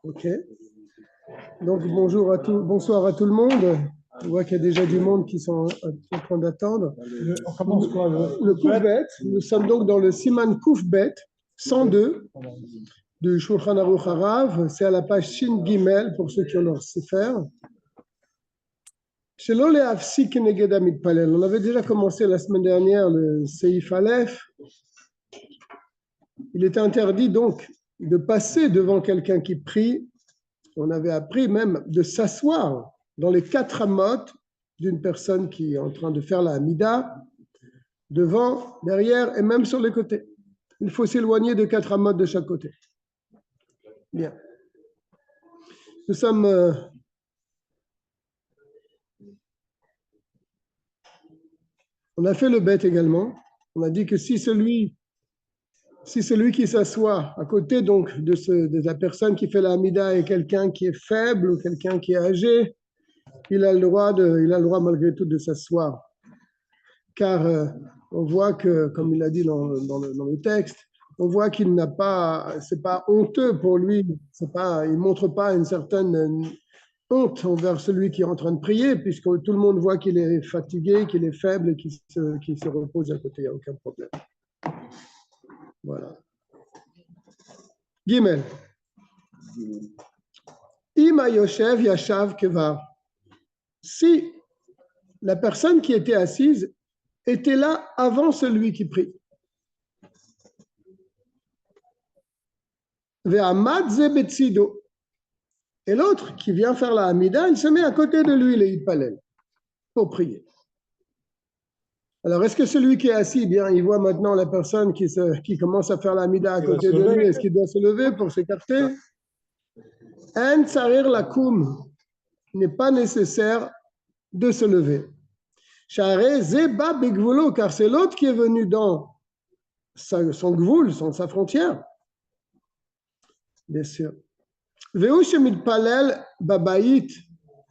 Ok. Donc bonsoir à tout le monde. On voit qu'il y a déjà du monde qui sont en train d'attendre. On commence quoi le Koufbet. Nous sommes donc dans le Siman Koufbet 102 du Shulchan Aruch Harav. C'est à la page Shin Gimel pour ceux qui ont leur sefer. Shelo le'afsik keneged hamitpalel. On avait déjà commencé la semaine dernière le Seif Aleph. Il était interdit donc de passer devant quelqu'un qui prie. On avait appris même de s'asseoir dans les 4 amotes d'une personne qui est en train de faire la Hamida, devant, derrière et même sur les côtés. Il faut s'éloigner de 4 amotes de chaque côté. Bien. Nous sommes... on a fait le bête également. On a dit que si celui qui s'assoit à côté donc de la personne qui fait la Hamida est quelqu'un qui est faible ou quelqu'un qui est âgé, il a le droit malgré tout de s'asseoir. Car on voit que, comme il a dit dans le texte, on voit qu'il n'a pas, c'est pas honteux pour lui, il ne montre pas une certaine honte envers celui qui est en train de prier, puisque tout le monde voit qu'il est fatigué, qu'il est faible et qu'il se repose à côté, il n'y a aucun problème. Voilà. Gimel. Ima Yoshev Yashav Kevar. Si la personne qui était assise était là avant celui qui prie. Ve'amad ze betzido. Et l'autre qui vient faire la Hamida, il se met à côté de lui, le Yitpalel, pour prier. Alors, est-ce que celui qui est assis, bien, il voit maintenant la personne qui commence à faire la Hamida à côté de lui, est-ce qu'il doit se lever pour s'écarter? En tsarir lakoum, n'est pas nécessaire de se lever. Share zeba begvulo, car c'est l'autre qui est venu dans son gvoul, sa frontière. Bien sûr. Veu shemitpalel babayit,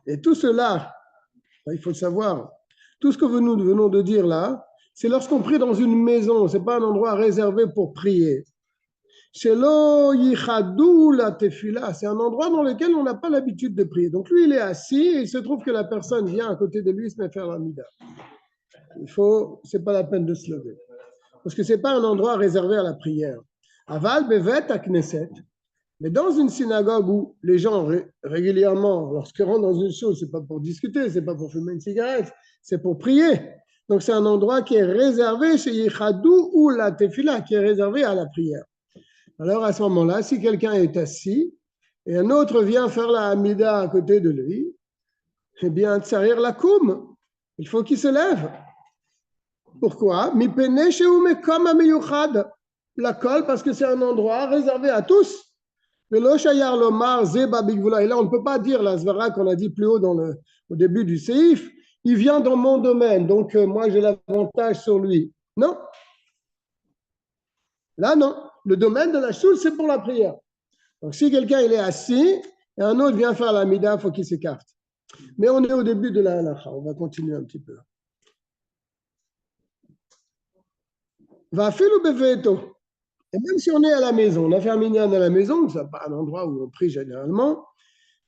et tout cela, il faut le savoir, tout ce que nous venons de dire là, c'est lorsqu'on prie dans une maison, ce n'est pas un endroit réservé pour prier. Shelo yichadou la tefila, c'est un endroit dans lequel on n'a pas l'habitude de prier. Donc lui, il est assis et il se trouve que la personne vient à côté de lui se met à faire la mida. C'est pas la peine de se lever. Parce que ce n'est pas un endroit réservé à la prière. Aval bevet à Knesset. Mais dans une synagogue où les gens régulièrement, lorsqu'ils rentrent dans une chose, ce n'est pas pour discuter, ce n'est pas pour fumer une cigarette, c'est pour prier. Donc c'est un endroit qui est réservé chez Yichadou ou la Tefila, qui est réservé à la prière. Alors à ce moment-là, si quelqu'un est assis et un autre vient faire la Hamida à côté de lui, eh bien, tsarir la koum, il faut qu'il se lève. Pourquoi? Mipene shehu mekom hamiyuchad. La colle, parce que c'est un endroit réservé à tous. Et là, on ne peut pas dire la svara qu'on a dit plus haut au début du séif. Il vient dans mon domaine, donc moi j'ai l'avantage sur lui. Non. Là, non. Le domaine de la choule, c'est pour la prière. Donc si quelqu'un il est assis et un autre vient faire la mida, il faut qu'il s'écarte. Mais on est au début de la halacha. On va continuer un petit peu. Va filu beveto. Et même si on est à la maison, on a fait un minyan à la maison, ce n'est pas un endroit où on prie généralement,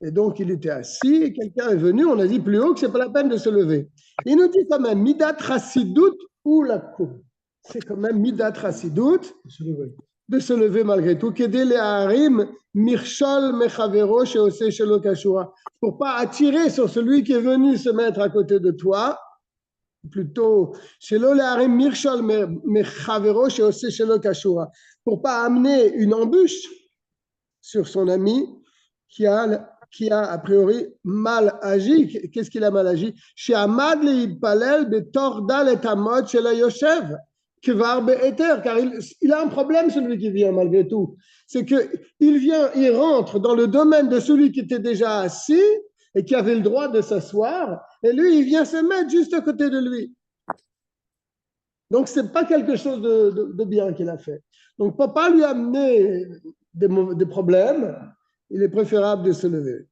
et donc il était assis, et quelqu'un est venu, on a dit plus haut que ce n'est pas la peine de se lever. Il nous dit quand même, midat rassidout ou la koum. C'est quand même midat rassidout de se lever malgré tout. Kedele harim mirshol mechavero sheose shelo kashura. Pour ne pas attirer sur celui qui est venu se mettre à côté de toi, plutôt pour pas amener une embûche sur son ami qui a a priori mal agi. Qu'est-ce qu'il a mal agi? Car il a un problème, celui qui vient malgré tout. C'est qu'il rentre dans le domaine de celui qui était déjà assis et qui avait le droit de s'asseoir, et lui, il vient se mettre juste à côté de lui. Donc, ce n'est pas quelque chose de bien qu'il a fait. Donc, pour ne pas lui amener des problèmes, il est préférable de se lever.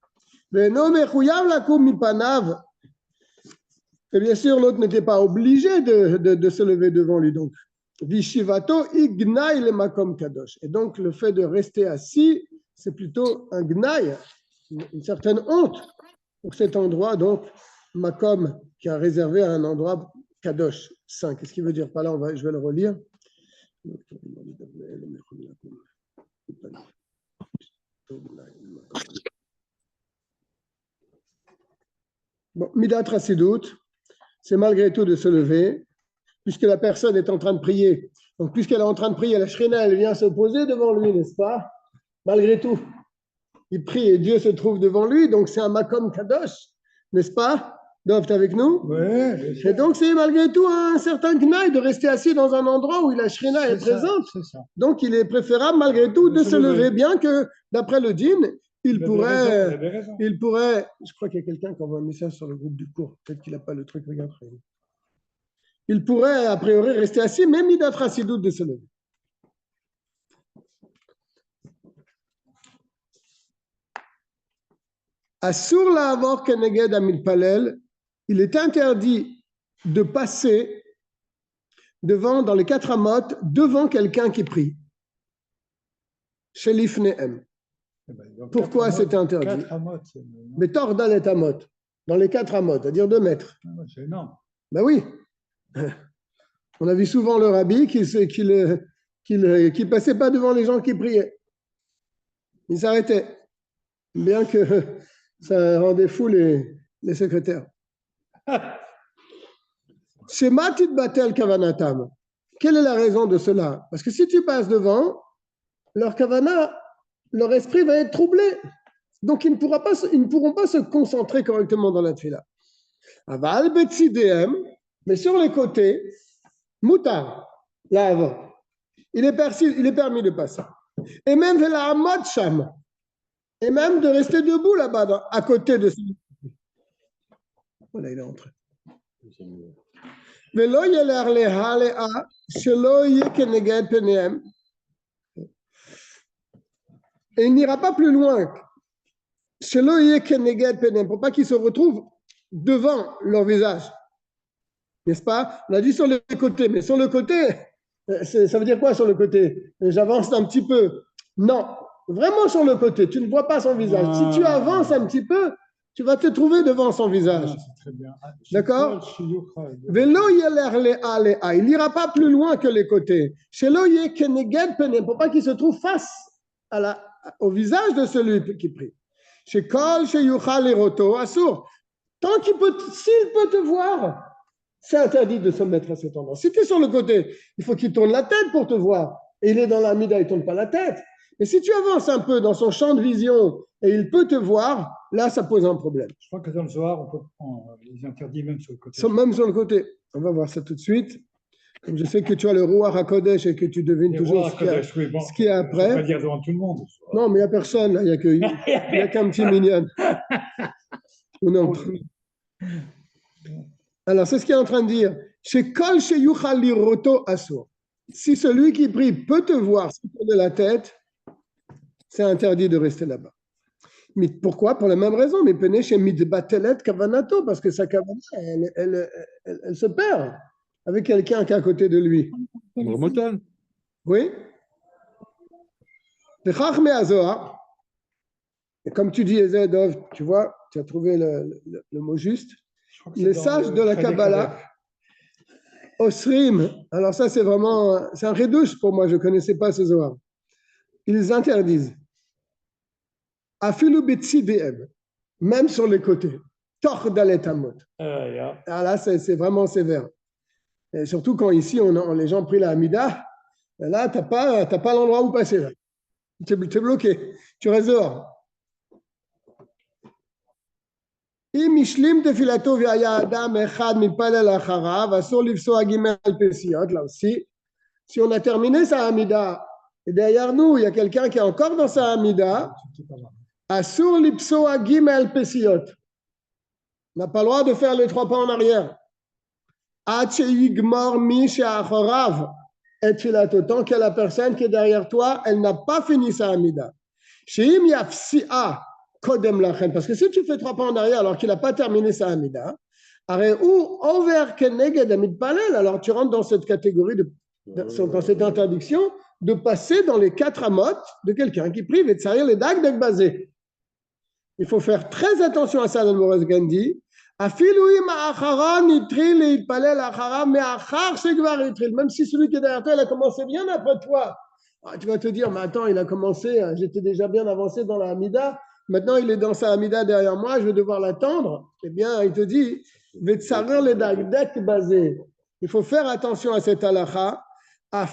Et bien sûr, l'autre n'était pas obligé de se lever devant lui. Donc, Vishivato ignaï le makom kadosh. Et donc, le fait de rester assis, c'est plutôt un gnaï, une certaine honte pour cet endroit, donc, makom, qui a réservé à un endroit kadosh, saint. Qu'est-ce qu'il veut dire par là? Je vais le relire. Bon, Midat Rasidut, c'est malgré tout de se lever, puisque la personne est en train de prier. Donc, puisqu'elle est en train de prier, la Shrina, elle vient se poser devant lui, n'est-ce pas? Malgré tout, il prie et Dieu se trouve devant lui, donc c'est un Makom Kadosh, n'est-ce pas? Dov, t'es avec nous? Oui. Et donc, c'est malgré tout un certain gnaï de rester assis dans un endroit où la Shrina est présente. Ça. Donc, il est préférable malgré tout de se lever, bien que, d'après le dîn, il pourrait, je crois qu'il y a quelqu'un qui envoie un message sur le groupe du cours, peut-être qu'il n'a pas le truc, regarde. Il pourrait, a priori, rester assis, même Midat Rasidut de se lever. Assur la'avor keneged hamilpalel, il est interdit de passer dans les 4 amot, devant quelqu'un qui prie. Chez l'ifnehem. Pourquoi c'est interdit? 4 amot. Mais tordal et amot, dans les 4 amot, c'est-à-dire 2 mètres. C'est énorme. Ben oui. On a vu souvent le rabbi qui passait pas devant les gens qui priaient. Il s'arrêtait. Bien que ça rendait fou les secrétaires. Chez Matit Batel Kavanatam, quelle est la raison de cela? Parce que si tu passes devant, leur kavana, leur esprit va être troublé. Donc ils ne pourront pas se concentrer correctement dans la tfila. Aval Betsidem, mais sur les côtés, Moutar, là avant, il est permis de passer. Et même Vela Hamad Sham, et même de rester debout là-bas, à côté de celui. Voilà, il est entré. Velo yeler lehalea, shelo yekeneged peneem. Et il n'ira pas plus loin. Shelo yekeneged peneem, pour pas qu'ils se retrouvent devant leur visage. N'est-ce pas? On a dit sur le côté, mais sur le côté, ça veut dire quoi sur le côté? J'avance un petit peu. Non, vraiment sur le côté, tu ne vois pas son visage. Si tu avances un petit peu, tu vas te trouver devant son visage. C'est très bien. D'accord? Il n'ira pas plus loin que les côtés. Pour pas qu'il se trouve face au visage de celui qui prie. Tant s'il peut te voir, c'est interdit de se mettre à cet endroit. Si tu es sur le côté, il faut qu'il tourne la tête pour te voir. Et il est dans la mida, il ne tourne pas la tête. Mais si tu avances un peu dans son champ de vision et il peut te voir, là, ça pose un problème. Je crois que dans le Zohar, ils interdisent même sur le côté. Même sur le côté. On va voir ça tout de suite. Comme je sais que tu as le roi HaKodesh et que tu devines toujours ce qu'il y a après. Je ne vais pas dire devant tout le monde. Non, mais il n'y a personne. Il n'y a qu'un petit mignon. Non. Alors, c'est ce qu'il est en train de dire. Chez Kol chez Yuchali Roto Asur. Si celui qui prie peut te voir si tu de la tête, c'est interdit de rester là-bas. Mais pourquoi? Pour la même raison. Mais penez chez Midbatelet Kavanato, parce que sa kavana, elle se perd avec quelqu'un qui est à côté de lui. Oui. Et comme tu dis, Ezedov, tu vois, tu as trouvé le mot juste. Les sages de la Kabbalah, Osrim, alors ça c'est vraiment, c'est un redouche pour moi, je ne connaissais pas ce Zohar. Ils interdisent. Afilu betsidem, même sur les côtés. Tor daletamot. Alors là, c'est vraiment sévère. Et surtout quand ici, les gens prient la Hamida, là, tu n'as pas l'endroit où passer. Tu es bloqué. Tu restes dehors. Là aussi, si on a terminé sa Hamida, et derrière nous, il y a quelqu'un qui est encore dans sa Hamida, Asur lipso agimel pesiot. On n'a pas le droit de faire les 3 pas en arrière. Tant qu'il y a la personne qui est derrière toi, elle n'a pas fini sa Hamida. Parce que si tu fais 3 pas en arrière alors qu'il n'a pas terminé sa Hamida, alors tu rentres dans cette catégorie dans cette interdiction, de passer dans les 4 amot de quelqu'un qui prie, et de les dag basé. Il faut faire très attention à ça dans le Moraz Gandhi. Même si celui qui est derrière toi, il a commencé bien après toi. Tu vas te dire, mais attends, il a commencé, j'étais déjà bien avancé dans la Hamida, maintenant il est dans sa Hamida derrière moi, je vais devoir l'attendre. Eh bien, il te dit, il faut faire attention à cette halakha. Même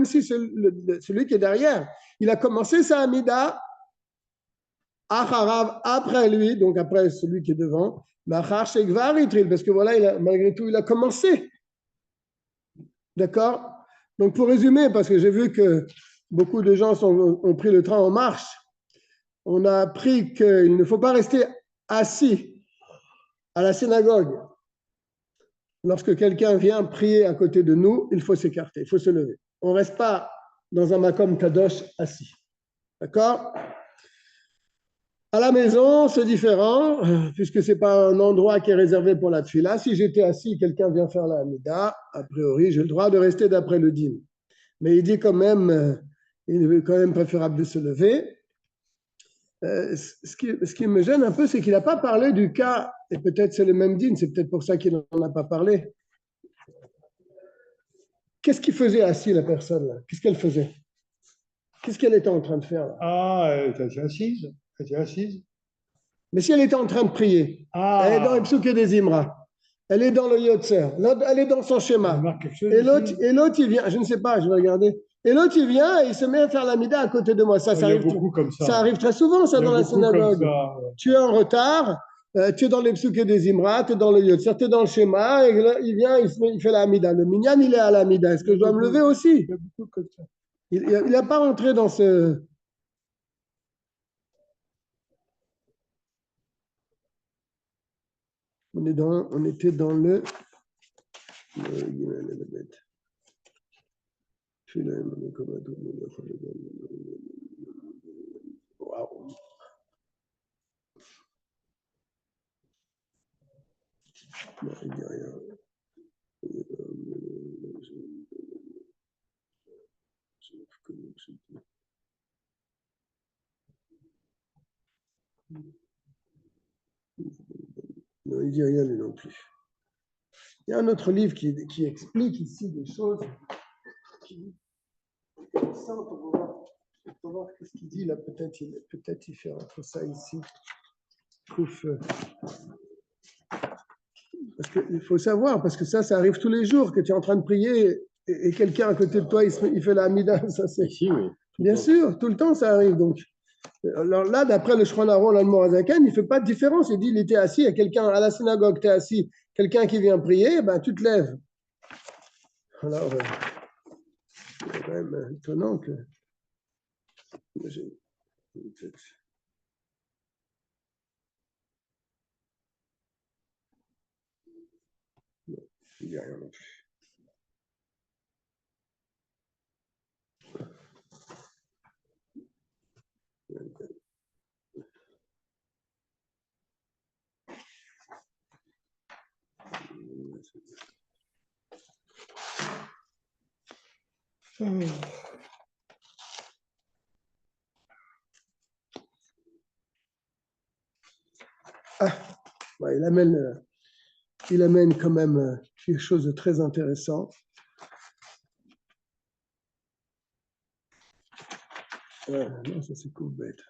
si celui qui est derrière, il a commencé sa Hamida, après lui, donc après celui qui est devant, parce que voilà, malgré tout, il a commencé. D'accord? Donc pour résumer, parce que j'ai vu que beaucoup de gens ont pris le train en marche, on a appris qu'il ne faut pas rester assis à la synagogue. Lorsque quelqu'un vient prier à côté de nous, il faut s'écarter, il faut se lever. On ne reste pas dans un makom kadosh assis. D'accord? À la maison, c'est différent, puisque ce n'est pas un endroit qui est réservé pour la tfila. Si j'étais assis, quelqu'un vient faire la Hamida, a priori, j'ai le droit de rester d'après le dîme. Mais il dit quand même, il est quand même préférable de se lever. Ce qui me gêne un peu, c'est qu'il n'a pas parlé du cas, et peut-être c'est le même dîme, c'est peut-être pour ça qu'il n'en a pas parlé. Qu'est-ce qu'il faisait assis, la personne là? Qu'est-ce qu'elle faisait? Qu'est-ce qu'elle était en train de faire là? Ah, elle était assise. Elle était assise. Mais si elle était en train de prier, elle est dans les psuké des Imra, elle est dans le Yotzer, elle est dans son schéma. Et l'autre, il vient, je ne sais pas, je vais regarder. Et l'autre, il vient et il se met à faire la mida à côté de moi. Ça arrive très souvent, ça, dans la synagogue. Tu es en retard, tu es dans les psuké des Imra, tu es dans le Yotzer, tu es dans le schéma, et là, il vient, il fait la mida. Le minyan, il est à la mida. Est-ce que je dois me lever aussi? Il y a beaucoup comme ça. Il n'a pas rentré dans ce... On était dans le wow. Non, il dit rien. Non, il dit rien lui non plus. Il y a un autre livre qui explique ici des choses qui intéressantes. On va voir ce qu'il dit là. Peut-être il fait entre ça ici. Parce qu'il faut savoir, parce que ça arrive tous les jours, que tu es en train de prier et quelqu'un à côté de toi, il fait la Hamida. Ça, c'est... Ici, oui. Bien sûr, tout le temps ça arrive. Donc, alors là, d'après le Shulchan Aruch, l'Admorazaken, il ne fait pas de différence. Il dit, il était assis, il y a quelqu'un à la synagogue, tu es assis, quelqu'un qui vient prier, ben, tu te lèves. Alors, c'est quand même étonnant que... Il n'y a rien non plus. Ah, ouais, il amène quand même quelque chose de très intéressant. Non, ça c'est cool, bête.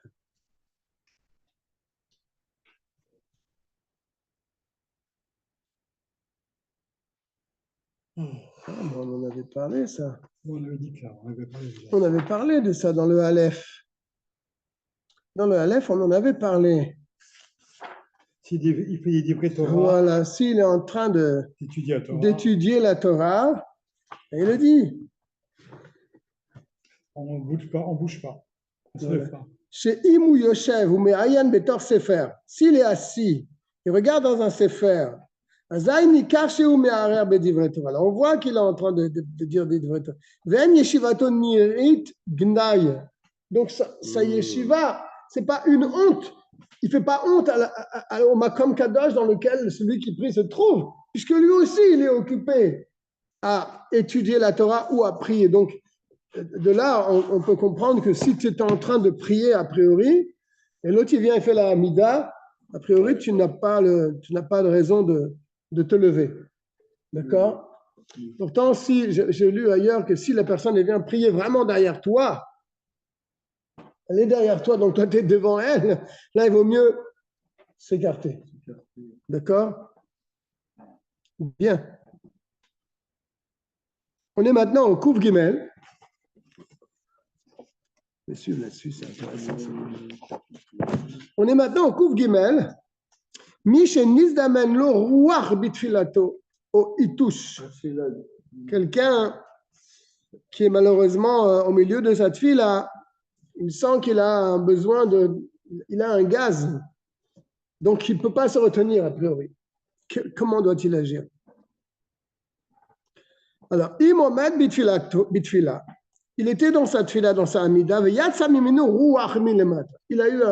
Ah, on en avait parlé, ça. On avait dit que là, on avait parlé de ça dans le Aleph. Dans le Aleph, on en avait parlé. Il fait des divrei Torah. Voilà, s'il est en train d'étudier la Torah, il le dit. On ne bouge pas. On se lève pas. Chez Imou Yoshev ou Me'ayan Betor Sefer, s'il est assis, il regarde dans un Sefer, on voit qu'il est en train de dire des divrei Torah. Ven yeshivato nirit gnai. Donc sa yeshiva, c'est pas une honte. Il ne fait pas honte au Makom Kadosh dans lequel celui qui prie se trouve, puisque lui aussi, il est occupé à étudier la Torah ou à prier. Donc, de là, on peut comprendre que si tu es en train de prier a priori, et l'autre il vient et fait la Hamida, a priori, tu n'as pas de raison de te lever. D'accord? Pourtant, si j'ai lu ailleurs que si la personne vient prier vraiment derrière toi, elle est derrière toi, donc toi tu es devant elle, là il vaut mieux s'écarter. D'accord? Bien. On est maintenant au Kouf Gimel. On est maintenant au Kouf Gimel. Miche nizdamen lo ruach bitfilato au itush. Quelqu'un qui est malheureusement au milieu de sa tfila, il sent qu'il a un besoin il a un gaz, donc il ne peut pas se retenir a priori. Comment doit-il agir? Alors, imomed bitfila. Il était dans sa tfila, dans sa amida, il a eu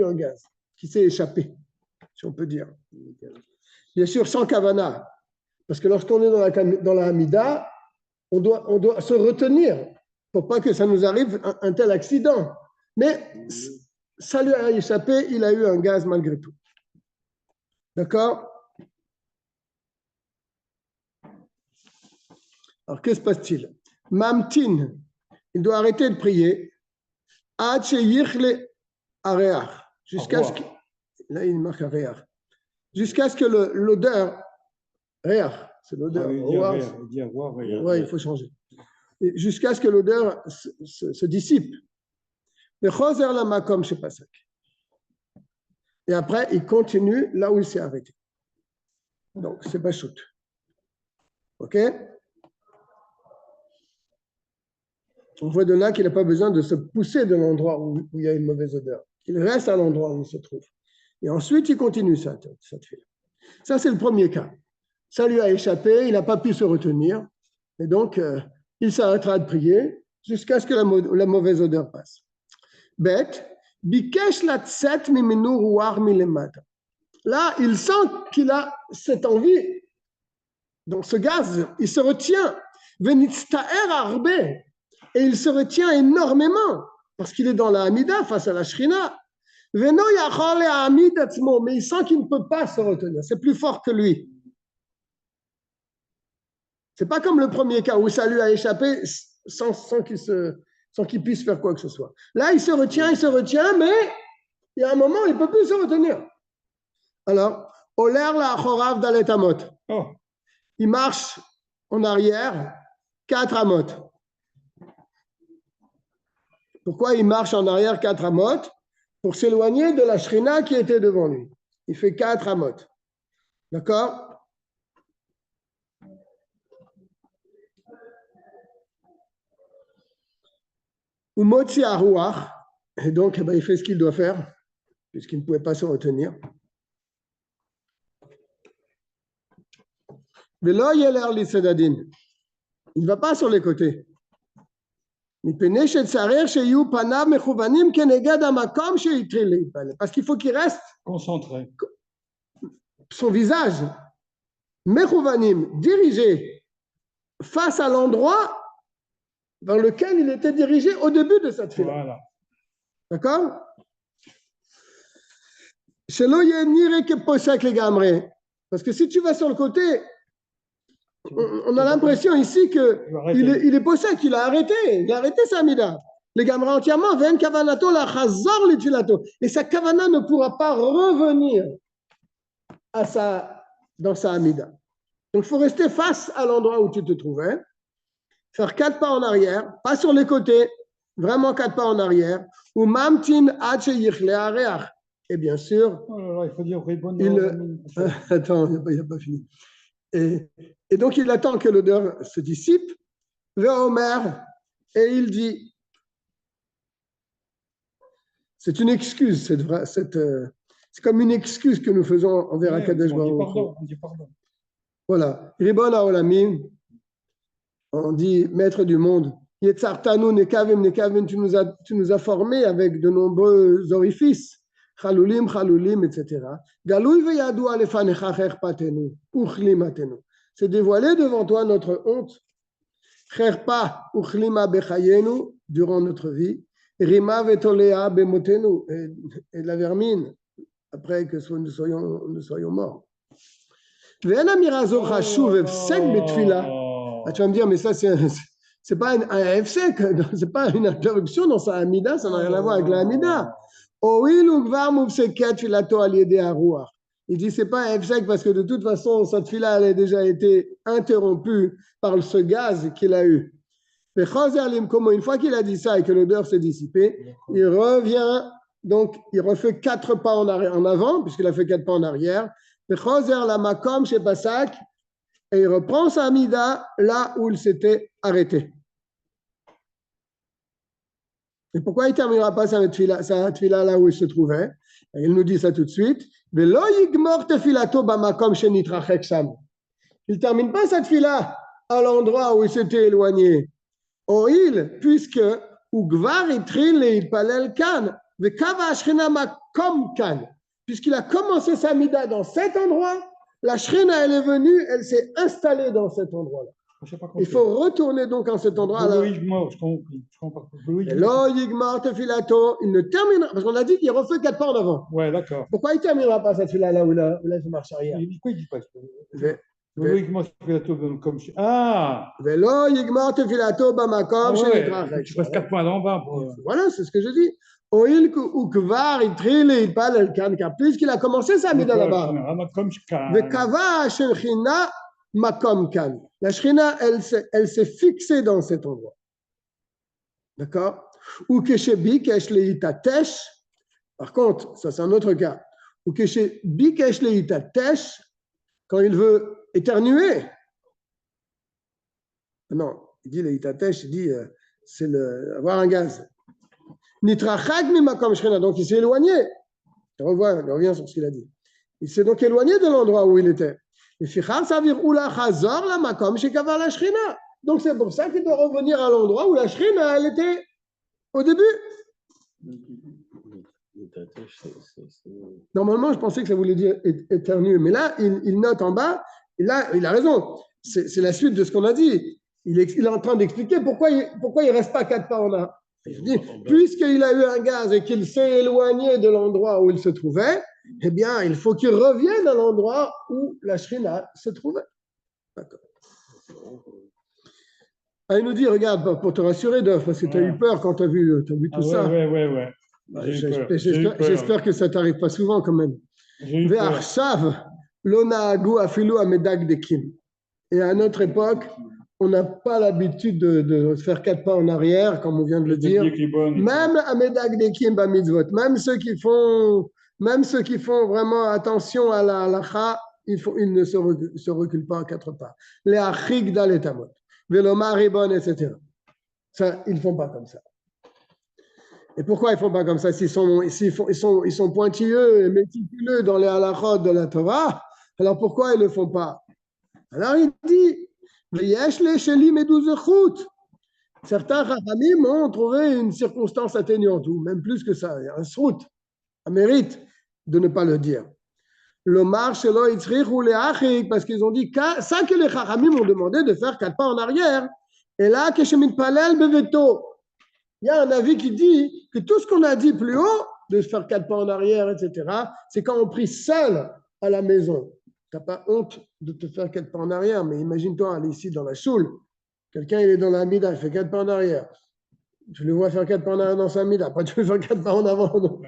un gaz qui s'est échappé, si on peut dire. Bien sûr, sans kavana, parce que lorsqu'on est dans la amida, on doit se retenir pour pas que ça nous arrive un tel accident. Mais ça lui a échappé, il a eu un gaz malgré tout. D'accord? Alors, que se passe-t-il? Mamtin, il doit arrêter de prier. Jusqu'à ce que. Là, il marque Areach. Jusqu'à ce que l'odeur. Reach, c'est l'odeur. Oui, il faut changer. Jusqu'à ce que l'odeur se dissipe. Et après, il continue là où il s'est arrêté. Donc, c'est pas shoot. OK? On voit de là qu'il n'a pas besoin de se pousser de l'endroit où il y a une mauvaise odeur. Il reste à l'endroit où il se trouve. Et ensuite, il continue cette file. Ça, c'est le premier cas. Ça lui a échappé, il n'a pas pu se retenir. Et donc, il s'arrêtera de prier jusqu'à ce que la mauvaise odeur passe. Bête, bikesh la tset mimenu ruach milemata. Là, il sent qu'il a cette envie. Donc, ce gaz, il se retient. Venitztaer arbe. Et il se retient énormément parce qu'il est dans la Hamida face à la Shrina. Mais il sent qu'il ne peut pas se retenir. C'est plus fort que lui. C'est pas comme le premier cas où ça lui a échappé sans qu'il puisse faire quoi que ce soit. Là, il se retient, mais il y a un moment, il ne peut plus se retenir. Alors, Oler la Chorav Dalet Amot. Il marche en arrière 4 amot. Pourquoi il marche en arrière 4 amot? Pour s'éloigner de la Shrina qui était devant lui. Il fait 4 amot. D'accord? Ou Motzi Aruach. Et donc, il fait ce qu'il doit faire, puisqu'il ne pouvait pas se retenir. Velo yeler li sedadin. Il ne va pas sur les côtés. Parce qu'il faut qu'il reste concentré. Son visage, mechouvanim, dirigé face à l'endroit vers lequel il était dirigé au début de cette file. Voilà. D'accord? Parce que si tu vas sur le côté, on a l'impression ici qu'il est possède, qu'il a arrêté sa mida. Le gamra entièrement, et sa kavana ne pourra pas revenir dans sa amida. Donc il faut rester face à l'endroit où tu te trouvais, faire 4 pas en arrière, pas sur les côtés, vraiment 4 pas en arrière, ou mamtin ache yichle areach. Et bien sûr, il faut dire attends, il n'a pas fini. Et donc, il attend que l'odeur se dissipe, Omer, et il dit, c'est une excuse, c'est comme une excuse que nous faisons envers Akadosh Baruch Hu. On dit pardon. Voilà, Ribon Haolamim, on dit maître du monde, Yetzartanu nekavim nekavim, tu nous as formés avec de nombreux orifices, Chalulim, chalulim, etc. Galoui veyadou alefanecha cherpatenu, uchlimatenu. C'est dévoilé devant toi notre honte. Cherpa, uchlima bechayenu, durant notre vie. Rima vetolea bemotenu, et de la vermine, après que nous soyons morts. Ve'en amirazo chashuv efsek betfila. Ah, tu vas me dire, mais ça, c'est pas un efsek, c'est pas une interruption dans sa amida, ça n'a rien à voir avec la amida. Oil ugvar mufseket filato al yede haruach. Il dit, c'est pas un efsek parce que de toute façon, sa tfila, elle a déjà été interrompue par ce gaz qu'il a eu. Une fois qu'il a dit ça et que l'odeur s'est dissipée, il revient, donc il refait 4 pas en avant, puisqu'il a fait 4 pas en arrière. Et il reprend sa amida là où il s'était arrêté. Et pourquoi il ne terminera pas sa tfila là où il se trouvait? Et il nous dit ça tout de suite. Il ne termine pas sa tfila à l'endroit où il s'était éloigné. Oil, puisque Ugvar itril et Palel Kan, Vekava Ashrina Makom Kan, puisqu'il a commencé sa mida dans cet endroit, la Shrina, elle est venue, elle s'est installée dans cet endroit-là. Il faut retourner donc en cet endroit-là. Il ne terminera, parce qu'on a dit qu'il refait 4 pas en avant. Ouais, d'accord. Pourquoi il ne terminera pas cette fila là où il a fait marche arrière? Pourquoi il ne dit pas ça? Logiquement, comme ah, Vélo, Yigmar Tefilato Bamakom, tu passes 4 points en bas. Voilà, c'est ce que je dis. Oil Ukvar, il trille, il parle el kan, puisqu'il a commencé sa mida là-bas. Vekava Shelchina Makom kan. La Shrina, elle s'est fixée dans cet endroit. D'accord? Ou Keshebi Keshleitatesh. Par contre, ça c'est un autre cas. Ou Keshebi Keshleitatesh, quand il veut éternuer. Non, il dit leitatesh, il dit c'est avoir un gaz. Nitrachag mimakom shchina, donc il s'est éloigné. Il revient sur ce qu'il a dit. Il s'est donc éloigné de l'endroit où il était. Et fichar savir ula chazor la makom shekavar la shchina. Donc c'est pour ça qu'il doit revenir à l'endroit où la shchina elle était au début. Normalement, je pensais que ça voulait dire éternuer, mais là, il note en bas. Et là, il a raison. C'est la suite de ce qu'on a dit. Il est en train d'expliquer pourquoi il ne reste pas 4 pas en arrière. Il dit, puisqu'il a eu un gaz et qu'il s'est éloigné de l'endroit où il se trouvait, eh bien, il faut qu'il revienne à l'endroit où la Shrina se trouvait. D'accord. Ah, il nous dit, regarde, pour te rassurer, Dov, parce que tu as eu peur quand tu as vu tout ça. Ouais. J'espère que ça ne t'arrive pas souvent quand même. Et à notre époque, on n'a pas l'habitude de faire 4 pas en arrière, comme on vient de le dire. Même à Medag Dekim Bamitzvot, même ceux qui font vraiment attention à la halakha, ils ne se reculent pas à 4 pas. Les achig d'aletamot, velomar ribon, etc. Ça, ils ne font pas comme ça. Et pourquoi ils ne font pas comme ça? Ils sont pointilleux et méticuleux dans les halakhot de la Torah, alors pourquoi ils ne le font pas? Alors il dit, certains Chachamim ont trouvé une circonstance atténuante, ou même plus que ça, un srout, un mérite de ne pas le dire. Le marche ou les achik, parce qu'ils ont dit ça que les Chachamim ont demandé de faire 4 pas en arrière. Et là, Keshemit Palel Beveto. Il y a un avis qui dit que tout ce qu'on a dit plus haut, de se faire 4 pas en arrière, etc., c'est quand on prie seul à la maison. Tu n'as pas honte de te faire 4 pas en arrière, mais imagine-toi aller ici dans la choule. Quelqu'un, il est dans la mida, il fait 4 pas en arrière. Tu le vois faire 4 pas en arrière dans sa mida, après tu veux faire 4 pas en avant.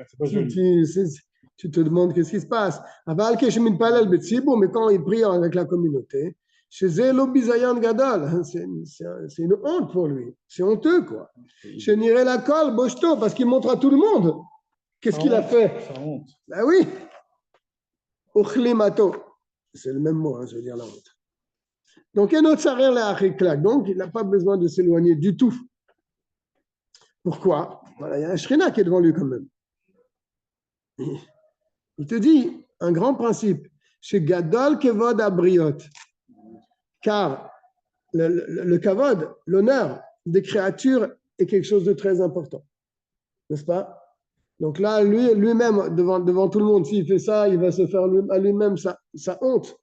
Tu te demandes qu'est-ce qui se passe. Mais quand il prie avec la communauté, c'est une honte pour lui. C'est honteux, quoi. Chez Niré la colle, Boshto, parce qu'il montre à tout le monde. Qu'est-ce qu'il a fait? Ben oui. Uchlimato. C'est le même mot, hein, je veux dire la honte. Donc, donc il n'a pas besoin de s'éloigner du tout. Pourquoi? Voilà, il y a un Shrina qui est devant lui quand même. Il te dit un grand principe. Chez Gadol Kevod Abriot. Car le kavod, l'honneur des créatures est quelque chose de très important. N'est-ce pas? Donc là, lui-même, devant tout le monde, s'il fait ça, il va se faire à lui-même sa honte.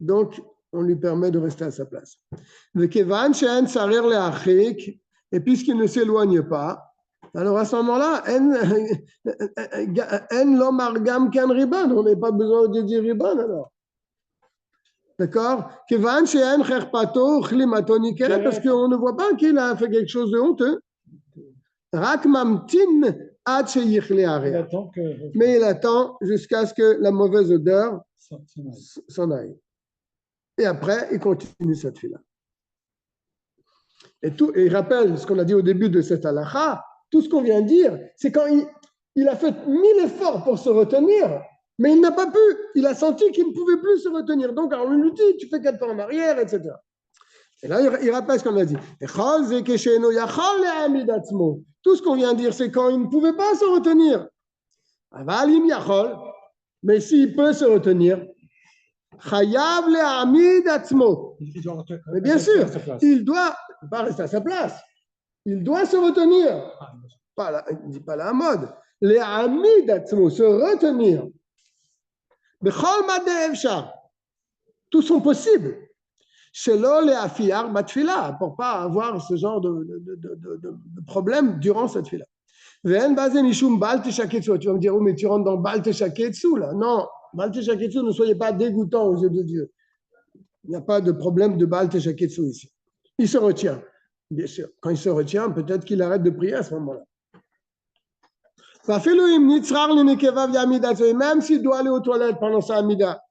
Donc, on lui permet de rester à sa place. Et puisqu'il ne s'éloigne pas, alors à ce moment-là, on n'a pas besoin de dire riban alors. D'accord? Parce qu'on ne voit pas qu'il a fait quelque chose de honteux. Mais il attend jusqu'à ce que la mauvaise odeur s'en aille. Et après, il continue cette fila. Et il rappelle ce qu'on a dit au début de cette halakha, tout ce qu'on vient de dire, c'est quand il a fait 1000 efforts pour se retenir, mais il n'a pas pu. Il a senti qu'il ne pouvait plus se retenir. Donc, on lui dit, tu fais 4 pas en arrière, etc. Et là, il rappelle ce qu'on a dit. Tout ce qu'on vient de dire, c'est quand il ne pouvait pas se retenir. Mais s'il peut se retenir, mais bien sûr, il doit pas rester à sa place. Il doit se retenir. Il ne dit pas la mode. Les amis d'Atzmo, se retenir. Tout sont possibles. Pour ne pas avoir ce genre de problème durant cette fila. Tu vas me dire, oh, mais tu rentres dans Baal Teshaketsu là. Non, Baal Teshaketsu, ne soyez pas dégoûtants aux yeux de Dieu. Il n'y a pas de problème de Baal Teshaketsu ici. Il se retient. Bien sûr, quand il se retient, peut-être qu'il arrête de prier à ce moment-là. Même s'il doit aller aux toilettes pendant sa amida,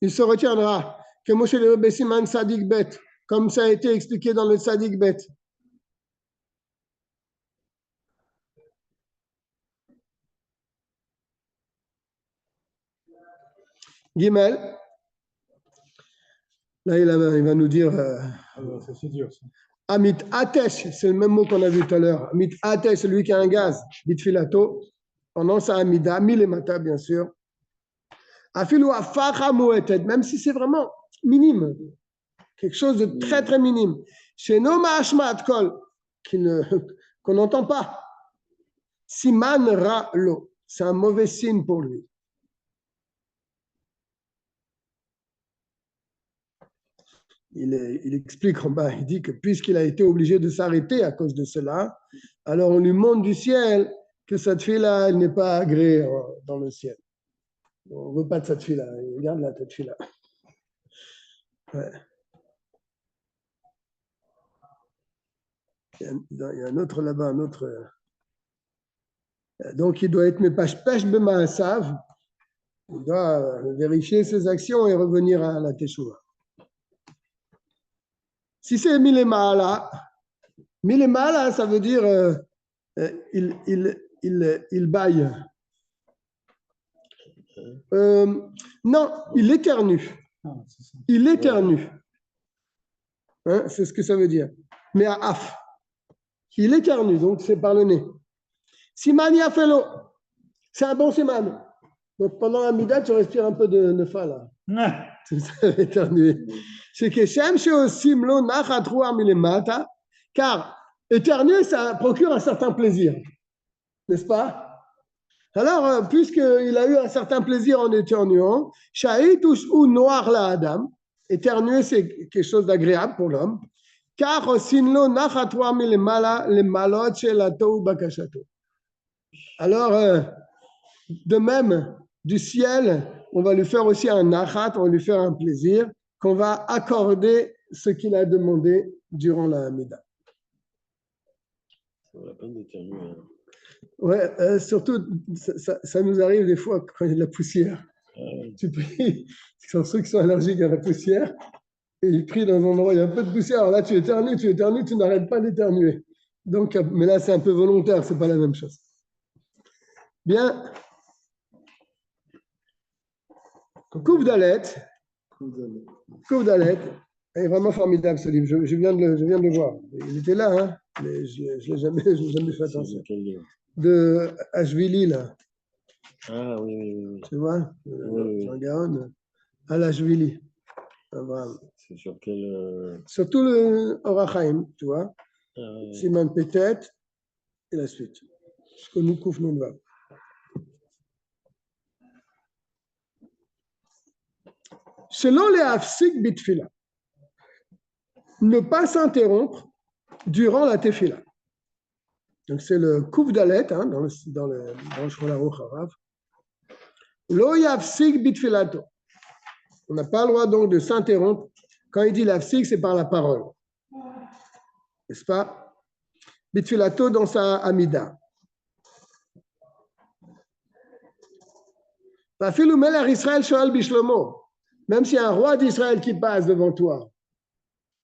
il se retiendra. Comme ça a été expliqué dans le Sadik Bet. Gimel. Là, il va nous dire. C'est dur, ça. Amit Atesh, c'est le même mot qu'on a vu tout à l'heure. Amit Atesh, celui qui a un gaz, bitfilato, pendant sa amida, milemata, bien sûr. Afilu afacha muetet, même si c'est vraiment minime, quelque chose de très très minime. Chez Noma Ashmat Kol, qu'on n'entend pas. Siman ra lo, c'est un mauvais signe pour lui. Il explique en bas, il dit que puisqu'il a été obligé de s'arrêter à cause de cela, alors on lui montre du ciel que cette fille-là, elle n'est pas agréée dans le ciel. On ne veut pas de cette fille-là. Regarde là, cette fille-là. Ouais. Il y a un autre là-bas, un autre. Donc, il doit être mepashpesh b'ma'asav. Il doit vérifier ses actions et revenir à la teshuva. Si c'est milemala, ça veut dire il baille. Non, il éternue. Il éternue. Hein, c'est ce que ça veut dire. Mais à af. Il éternue, donc c'est par le nez. Siman yafelo, c'est un bon siman. Donc pendant la mida, tu respires un peu de nefa là. C'est ça, éternuer. C'est que Shem Sheosimlo Nachatrua Milemata, car éternuer, ça procure un certain plaisir. N'est-ce pas? Alors, puisqu'il a eu un certain plaisir en éternuant, Shahitush ou Noir la Adam, éternuer, c'est quelque chose d'agréable pour l'homme, car Sinlo Nachatrua Milemala, le Malot Shelato Bakashato. Alors, de même, du ciel, on va lui faire aussi un nachat, on va lui faire un plaisir, qu'on va accorder ce qu'il a demandé durant la Hamida. Ça vaut la peine d'éternuer. Ouais, surtout, ça nous arrive des fois quand il y a de la poussière. Tu pries, c'est ceux qui sont allergiques à la poussière, et ils prient dans un endroit où il y a un peu de poussière. Alors là, tu éternues, tu n'arrêtes pas d'éternuer. Donc, mais là, c'est un peu volontaire, c'est pas la même chose. Bien. Coupe d'Alet est vraiment formidable ce livre. Je viens de le voir. Il était là, hein, mais je l'ai jamais fait attention. De Ashvili, là. Ah oui. Tu vois, Jean Garonne, à l'Ashvili. C'est sur quel. Surtout le Orachaim, tu vois. Siman Petet et la suite. jusqu'au Nikouf Nunvav. Selon les Hafsik Bitfila, ne pas s'interrompre durant la Tefila. Donc c'est le Kouf Dalet hein, dans le Shulchan Aruch Harav. Lo Yafsik Bitfilato. On n'a pas le droit donc de s'interrompre. Quand il dit l'Hafsik, c'est par la parole. N'est-ce pas? Bitfilato dans sa Amida. Même s'il y a un roi d'Israël qui passe devant toi,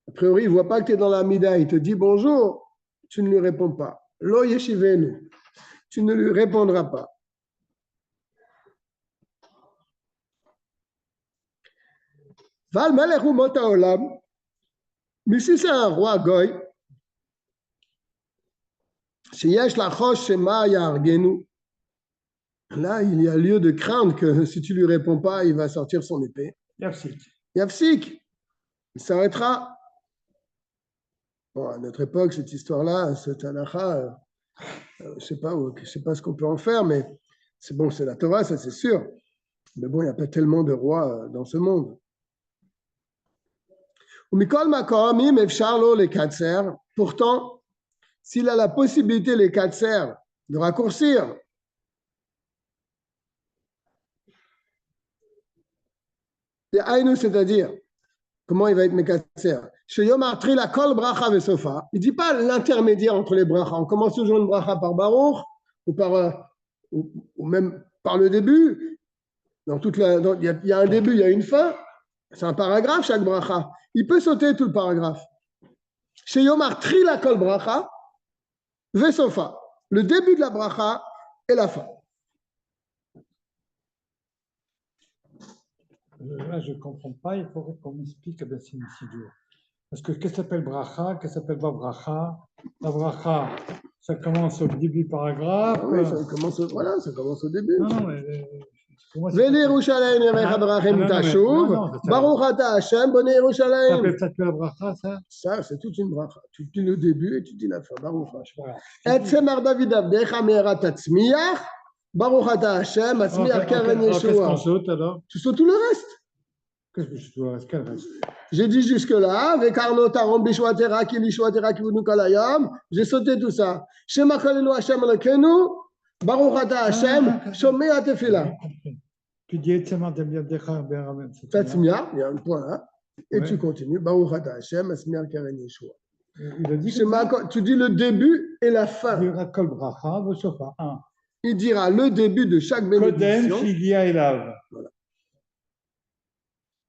a priori, il ne voit pas que tu es dans la Mida, il te dit bonjour, tu ne lui réponds pas. Lo yeshivenu, tu ne lui répondras pas. Val melech umot haolam, mais si c'est un roi goy, sheyesh lachosh shema yargenu, là, il y a lieu de craindre que si tu ne lui réponds pas, il va sortir son épée. Yafsik. Yafsik, il s'arrêtera. Bon, à notre époque, cette histoire-là, cette halakha, je ne sais pas ce qu'on peut en faire, mais c'est bon, c'est la Torah, ça c'est sûr. Mais bon, il n'y a pas tellement de rois dans ce monde. Pourtant, s'il a la possibilité, les katser, de raccourcir, c'est-à-dire, comment il va être mekatser? Il ne dit pas l'intermédiaire entre les brachas. On commence toujours une bracha par Baruch ou même par le début. Il y a un début, il y a une fin. C'est un paragraphe chaque bracha. Il peut sauter tout le paragraphe. Chez Yomar tri la kol bracha, vesofa. Le début de la bracha et la fin. Là, je ne comprends pas. Il faudrait qu'on m'explique c'est si dur. Parce que qu'est-ce que s'appelle bracha, qu'est-ce que s'appelle pas bracha? La bracha, ça commence au début du paragraphe. Ah oui, ça commence au début. Non, mais Veli Yerushalayim Yemecha Barachim Tashuv, Baruch Ata Hashem, Bonne Yerushalayim. Ça s'appelle peut-être la bracha, ça? Ça, c'est toute une bracha. Tu dis le début et tu dis la fin. Baruch Hashem. Et Semar David Avdecha Me'era Tatzmiach, Baruch Ata Hashem, Atzmiach Keren Yeshua. Qu'est-ce qu'on saute alors? Tu sautes tout le reste. Qu'est-ce que je dois? Quel reste? J'ai dit jusque-là, avec Arnaud Tarom Bishwatera, Kilishwatera, Kivunu Kalayam, j'ai sauté tout ça. Shema Kalelu Hashem Lekenu, Baruch Ata Hashem, Shomei Atefila. Tu dis Etzema Decha Beramen. Tatzmiach, il y a un point là, et tu continues. Baruch Ata Hashem, Atzmiach Keren Yeshua. Il a dit tu dis le début et la fin. Il dira Kol Bracha, Vesofa. Il dira le début de chaque bénédiction. Kodem Shigia Elav. Voilà.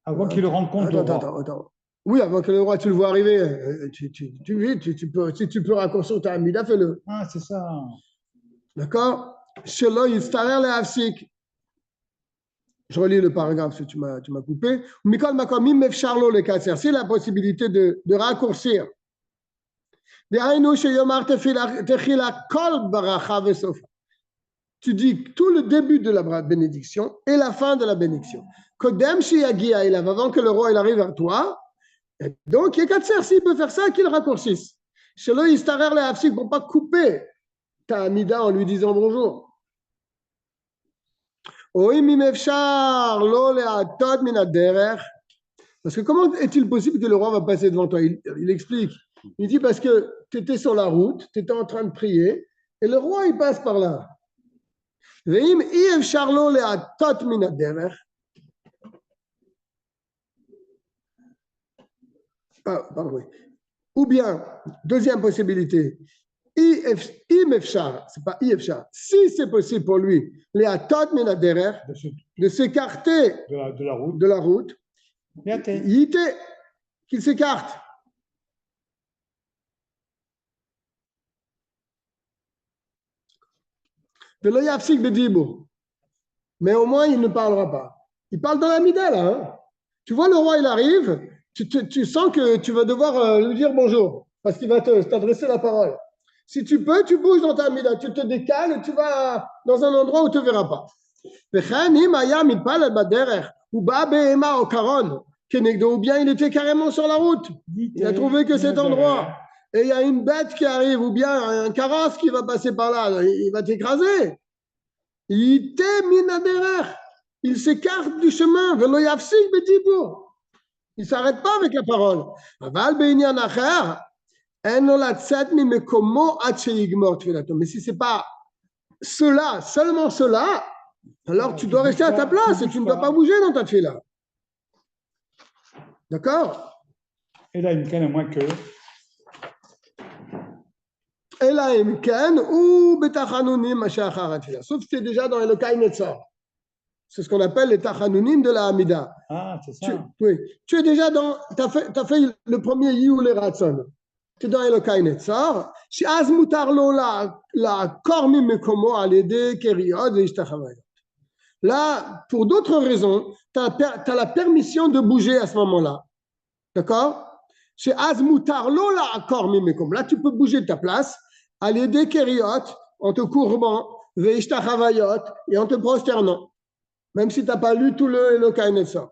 Avant qu'il le rencontre le roi. Attends. Oui, avant que le roi, tu le vois arriver, si tu peux raccourcir ta amida, fais-le. Ah, c'est ça. D'accord? Shelo yistarer le hafsik. Je relis le paragraphe si tu m'as coupé. Mikol makomim mefsharlo le katser. C'est la possibilité de raccourcir. Dehainu sheyomar techila kol baracha vesofa. Tu dis tout le début de la bénédiction et la fin de la bénédiction. Kodem shiyagia ilav, avant que le roi il arrive vers toi. Et donc, il y a 4 s'il peut faire ça, qu'il raccourcisse. Shelo yistarer le hafsik, pour ne pas couper ta amida en lui disant bonjour. Parce que comment est-il possible que le roi va passer devant toi? Il explique. Il dit parce que tu étais sur la route, tu étais en train de prier, et le roi il passe par là. Ou bien, deuxième possibilité, c'est pas ifshar. Si c'est possible pour lui, de s'écarter de la route, qu'il s'écarte. Mais au moins, il ne parlera pas. Il parle dans la mida, là. Hein. Tu vois, le roi, il arrive, tu sens que tu vas devoir lui dire bonjour, parce qu'il va t'adresser la parole. Si tu peux, tu bouges dans ta mida, tu te décales et tu vas dans un endroit où tu ne te verras pas. Ou bien il était carrément sur la route. Il a trouvé que cet endroit et il y a une bête qui arrive, ou bien un carrosse qui va passer par là, il va t'écraser. Il il s'écarte du chemin. Velo yafsik bedibour. Il ne s'arrête pas avec la parole. Aval be'inyan acher, en lo latzat mimekomo ad sheyigmor tfilato. Mais si ce n'est pas cela, seulement cela, alors tu dois rester à ta place et tu ne dois pas bouger dans ta tfila. D'accord? Et là, il me à moins que. Et là, imken ou betachanonim mashacharat tfila. Sauf si tu es déjà dans le Netzor. C'est ce qu'on appelle les tachanunim de la Hamida. Ah, c'est ça. Oui. Tu es déjà dans. Tu as fait le premier Yiou le Ratson. Tu es dans Elokai Netzor. Az mutar lo la kormi mekomo alede keriod et ishtachavayot. Là, pour d'autres raisons, tu as la permission de bouger à ce moment-là. D'accord? Chez Az mutar lo la kormi mekomo. Là, tu peux bouger de ta place alede keriot en te courbant et ishtachavayot et en te prosternant. Même si tu n'as pas lu tout le Elokai Netzor.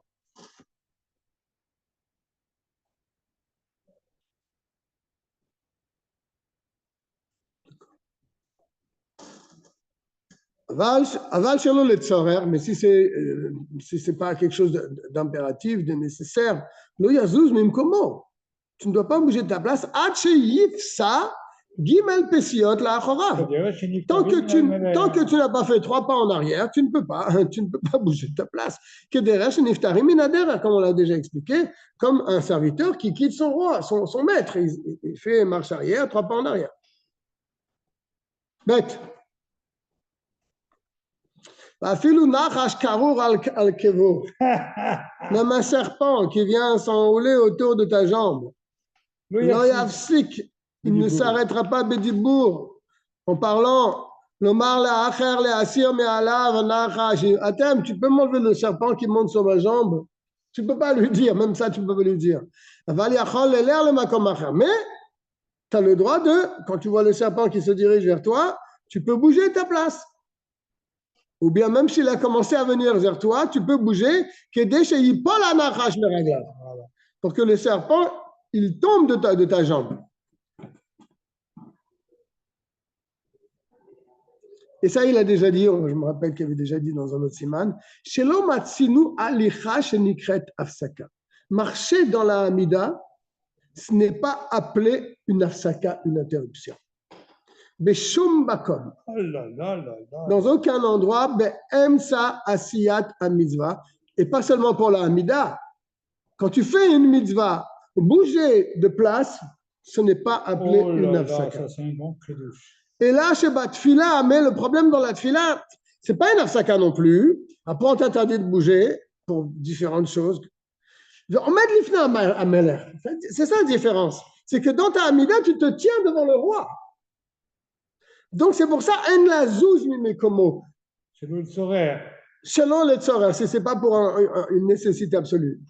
Aval shelo le tzorer, mais si c'est pas quelque chose d'impératif, de nécessaire, lo yazuz mimkomo. Tu ne dois pas bouger de ta place. Ad sheyifsa gimel pesiot la achorav. Tant que tu n'as pas fait 3 pas en arrière, tu ne peux pas bouger de ta place. Kederesh niftarim minader, comme on l'a déjà expliqué, comme un serviteur qui quitte son roi, son maître. Il fait marche arrière, 3 pas en arrière. Bête. Même un serpent qui vient s'enrouler autour de ta jambe. Il ne s'arrêtera pas Bédibourg en parlant. Tu peux m'enlever le serpent qui monte sur ma jambe. Tu ne peux pas lui dire, même ça tu ne peux pas lui dire. Mais tu as le droit de, quand tu vois le serpent qui se dirige vers toi, tu peux bouger de ta place. Ou bien même s'il a commencé à venir vers toi, tu peux bouger pour que le serpent, il tombe de ta jambe. Et ça, il a déjà dit, je me rappelle qu'il avait déjà dit dans un autre siman, marcher dans la Hamida, ce n'est pas appelé une afsaka, une interruption. Beshum bakom. Dans aucun endroit, be'emsa asiyat mitzvah, et pas seulement pour la Hamida. Quand tu fais une mitzvah, bouger de place, ce n'est pas appelé une afsaka. Et là, chez Batfila, mais le problème dans la Tfila, c'est pas une afsaka non plus. Après, on t'interdit de bouger pour différentes choses. On met de l'ifna à Meler. C'est ça la différence. C'est que dans ta Hamida, tu te tiens devant le roi. Donc, c'est pour ça, en la zouz mimekomo. Selon le tzorer. Selon le tzorer, ce n'est pas pour une nécessité absolue.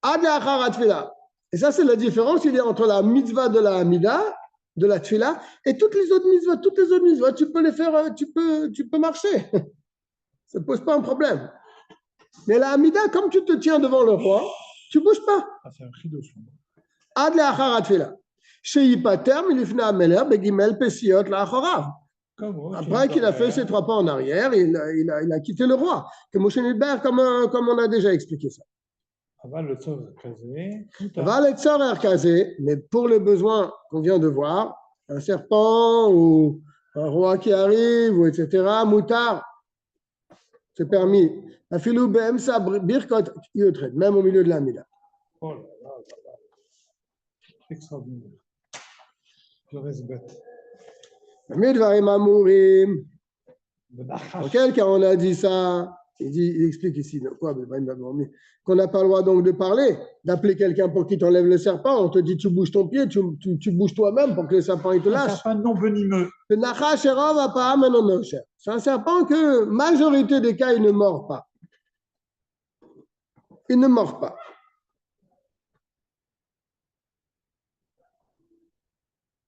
Ad la tfila. Et ça, c'est la différence qu'il y a entre la mitzvah de la Hamida, de la tfila, et toutes les autres mitzvahs. Toutes les autres mitzvahs, tu peux les faire, tu peux marcher. Ça ne pose pas un problème. Mais la Hamida, comme tu te tiens devant le roi, tu ne bouges pas. Ah, c'est un chidouche. Ad la tfila. Après qu'il a fait ses 3 pas en arrière, il a quitté le roi. Comme on a déjà expliqué ça. Mais pour le besoin qu'on vient de voir, un serpent ou un roi qui arrive, ou etc., moutard, c'est permis. Même au milieu de la Mida. Oh là là là là. Extraordinaire. Je reste bête. En quel cas on a dit ça? Il explique ici qu'on n'a pas le droit donc de parler, d'appeler quelqu'un pour qu'il t'enlève le serpent. On te dit tu bouges ton pied, tu bouges toi-même pour que le serpent il te lâche. Un serpent non venimeux. C'est un serpent que majorité des cas il ne mord pas. Il ne mord pas.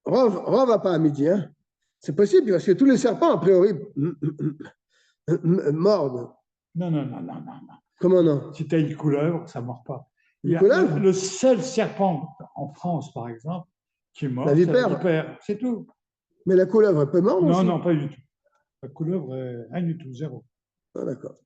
Rov va pas à midi, hein. C'est possible parce que tous les serpents, a priori, mordent. Non. Comment non? Si tu as une couleuvre, ça ne mord pas. Une couleuvre? Le seul serpent en France, par exemple, qui est mort, La c'est vipère. c'est tout. Mais la couleuvre, elle peut mordre Non, aussi? non, pas du tout. La couleuvre, rien du tout, zéro. Ah, d'accord.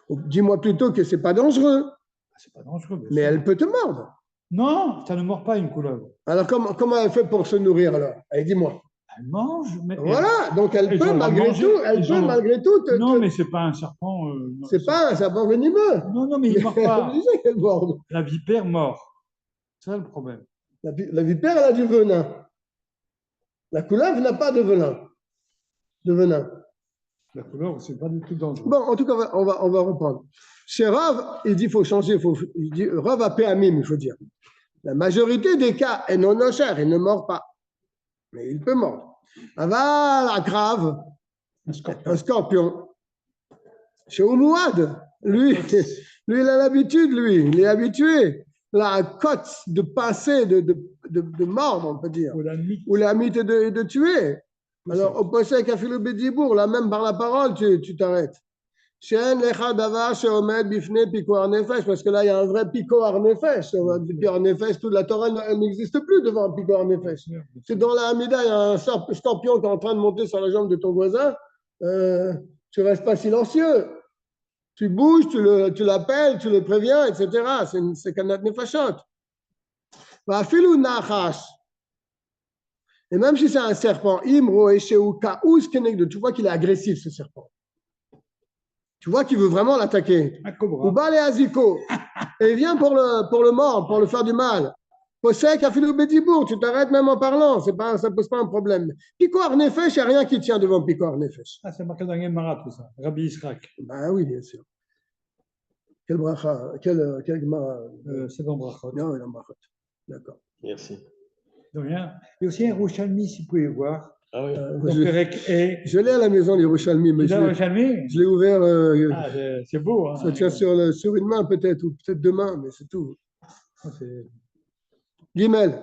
Dis-moi plutôt que c'est pas dangereux, Ah, c'est pas dangereux, bien mais sûr. elle peut te mordre. Non, ça ne mord pas une couleuvre. Alors, comment elle fait pour se nourrir alors? Allez, dis-moi. Elle mange, mais Voilà, donc elle ils peut ont le droit de malgré manger, tout, elle ils peut ont le- malgré tout non, mais c'est pas un serpent. Non, c'est pas un serpent venimeux. non, non, mais il ne mord Elle est pas. obligée qu'elle morde. La vipère mord. C'est ça le problème. La vipère, elle a du venin. La couleuvre n'a pas de venin. De venin. La couleuvre, c'est pas du tout dangereux. Bon, en tout cas, on va reprendre. Chez Rav, il dit qu'il faut changer. Il dit Rav a péamim, il faut dire. La majorité des cas, est non nocher, il ne mord pas. Mais il peut mordre. Aval, la grave, un scorpion. Chez Oumouad, lui, il a l'habitude, lui, il est habitué. La cote de passer, de mordre, on peut dire. Ou la mythe de tuer. Alors, au possède qu'a fait le Bédibourg, là même par la parole, tu t'arrêtes. Parce que là, il y a un vrai picoar nefesh. Picoar nefesh, toute la Torah n'existe plus devant un picoar nefesh. C'est dans la Hamida, il y a un scorpion qui est en train de monter sur la jambe de ton voisin. Tu ne restes pas silencieux. Tu bouges, tu l'appelles, tu le préviens, etc. C'est kanat nefashot. Et même si c'est un serpent, tu vois qu'il est agressif, ce serpent. Tu vois qu'il veut vraiment l'attaquer. Ou bas les aziko. Et il vient pour le mordre, pour le faire du mal. Posek a fait le bédibourg, tu t'arrêtes même en parlant, ça ne pose pas un problème. Picoar nefesh, il n'y a rien qui tient devant Picoar nefesh. Ah, c'est marqué dans Gemara, tout ça. Rabbi Israq. Ben oui, bien sûr. Quel bracha, quel Gemara. C'est dans Brachot. Non, dans Brachot. D'accord. Merci. De rien. Il y a aussi un Rouchalmi, si vous pouvez voir. Ah oui. Je l'ai à la maison, les Rouchalmi, mais je l'ai ouvert. C'est beau. Hein, ça tient sur une main peut-être, ou peut-être deux mains, mais c'est tout. Gimel.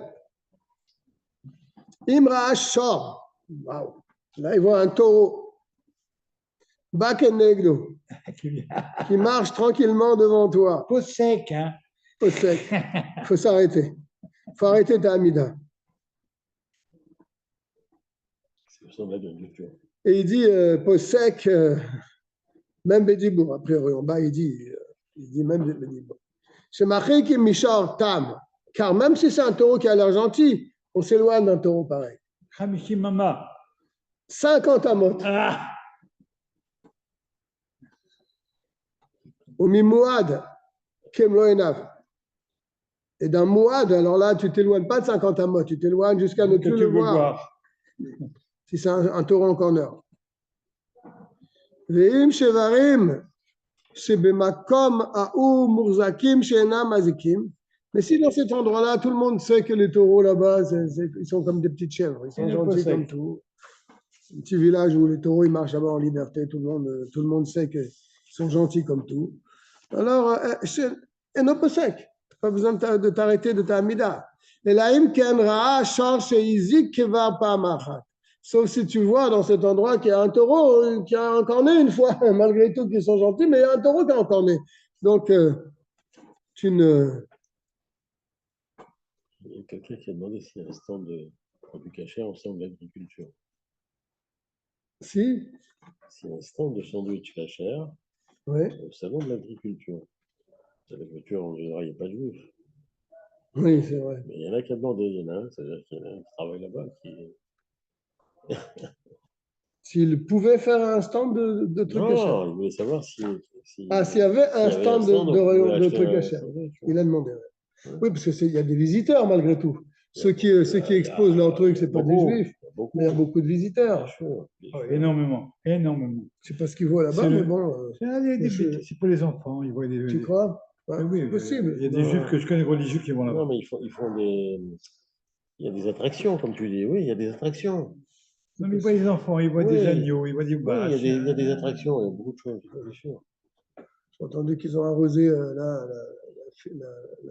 Imra Shor. Wow. Là, il voit un taureau. Bakenegdo. Qui marche tranquillement devant toi. Peau sec, hein. Peau sec. Il faut s'arrêter. Il faut arrêter ta Amida. Et il dit, peau sec, même Bédibourg, a priori, en bas, il dit même Bédibourg. C'est marqué qui Michar Tam, car même si c'est un taureau qui a l'air gentil, on s'éloigne d'un taureau pareil. Hamishim Mama. 50 amot. Au Mimouad, Kemlo Enav. Et d'un Mouad, alors là, tu t'éloignes pas de 50 amot, tu t'éloignes jusqu'à ne plus le voir. Si c'est un taureau en corner. Veim Shevarim, Shebemakom Aou Murzakim Shena Mazikim. Mais si dans cet endroit-là, tout le monde sait que les taureaux là-bas, ils sont comme des petites chèvres, ils sont gentils comme tout. Un petit village où les taureaux ils marchent là-bas en liberté, tout le monde sait qu'ils sont gentils comme tout. Alors, et non pas sec, pas besoin de t'arrêter de ta amida. Et là, Imkenra, charge Izik Kevar Pamachat. Sauf si tu vois dans cet endroit qu'il y a un taureau qui a encorné une fois, malgré tout qu'ils sont gentils, mais il y a un taureau qui a encorné. Donc, tu ne. Il y a quelqu'un qui a demandé s'il y a un stand de produits cachés en stand d'agriculture. Si. C'est un stand de sandwich cachers au salon de l'agriculture. L'agriculture, en général, il n'y a pas de juifs. Oui, c'est vrai. Mais il y en a qui a demandé, il y en a un, c'est-à-dire qu'il y en a un qui travaille là-bas qui. S'il pouvait faire un stand de trucs cachers. Non, il voulait savoir s'il y avait un stand de trucs cachers. Il a demandé. Ouais. Oui, parce qu'il y a des visiteurs malgré tout. Ceux qui exposent leurs trucs, ce n'est pas des juifs. Mais il y a beaucoup de visiteurs. Énormément. Énormément. Je ne sais pas ce qu'ils voient là-bas, mais bon. C'est pour les enfants. Ils voient tu crois? Oui, c'est possible. Il y a des juifs que je connais religieux qui vont là-bas. Non, mais ils font des. Il y a des attractions, comme tu dis. Oui, il y a des attractions. Non, mais ils voient des enfants, ils voient des agneaux, ils voient des vaches. Oui, il y a des attractions, il y a beaucoup de choses, bien sûr. J'ai entendu qu'ils ont arrosé la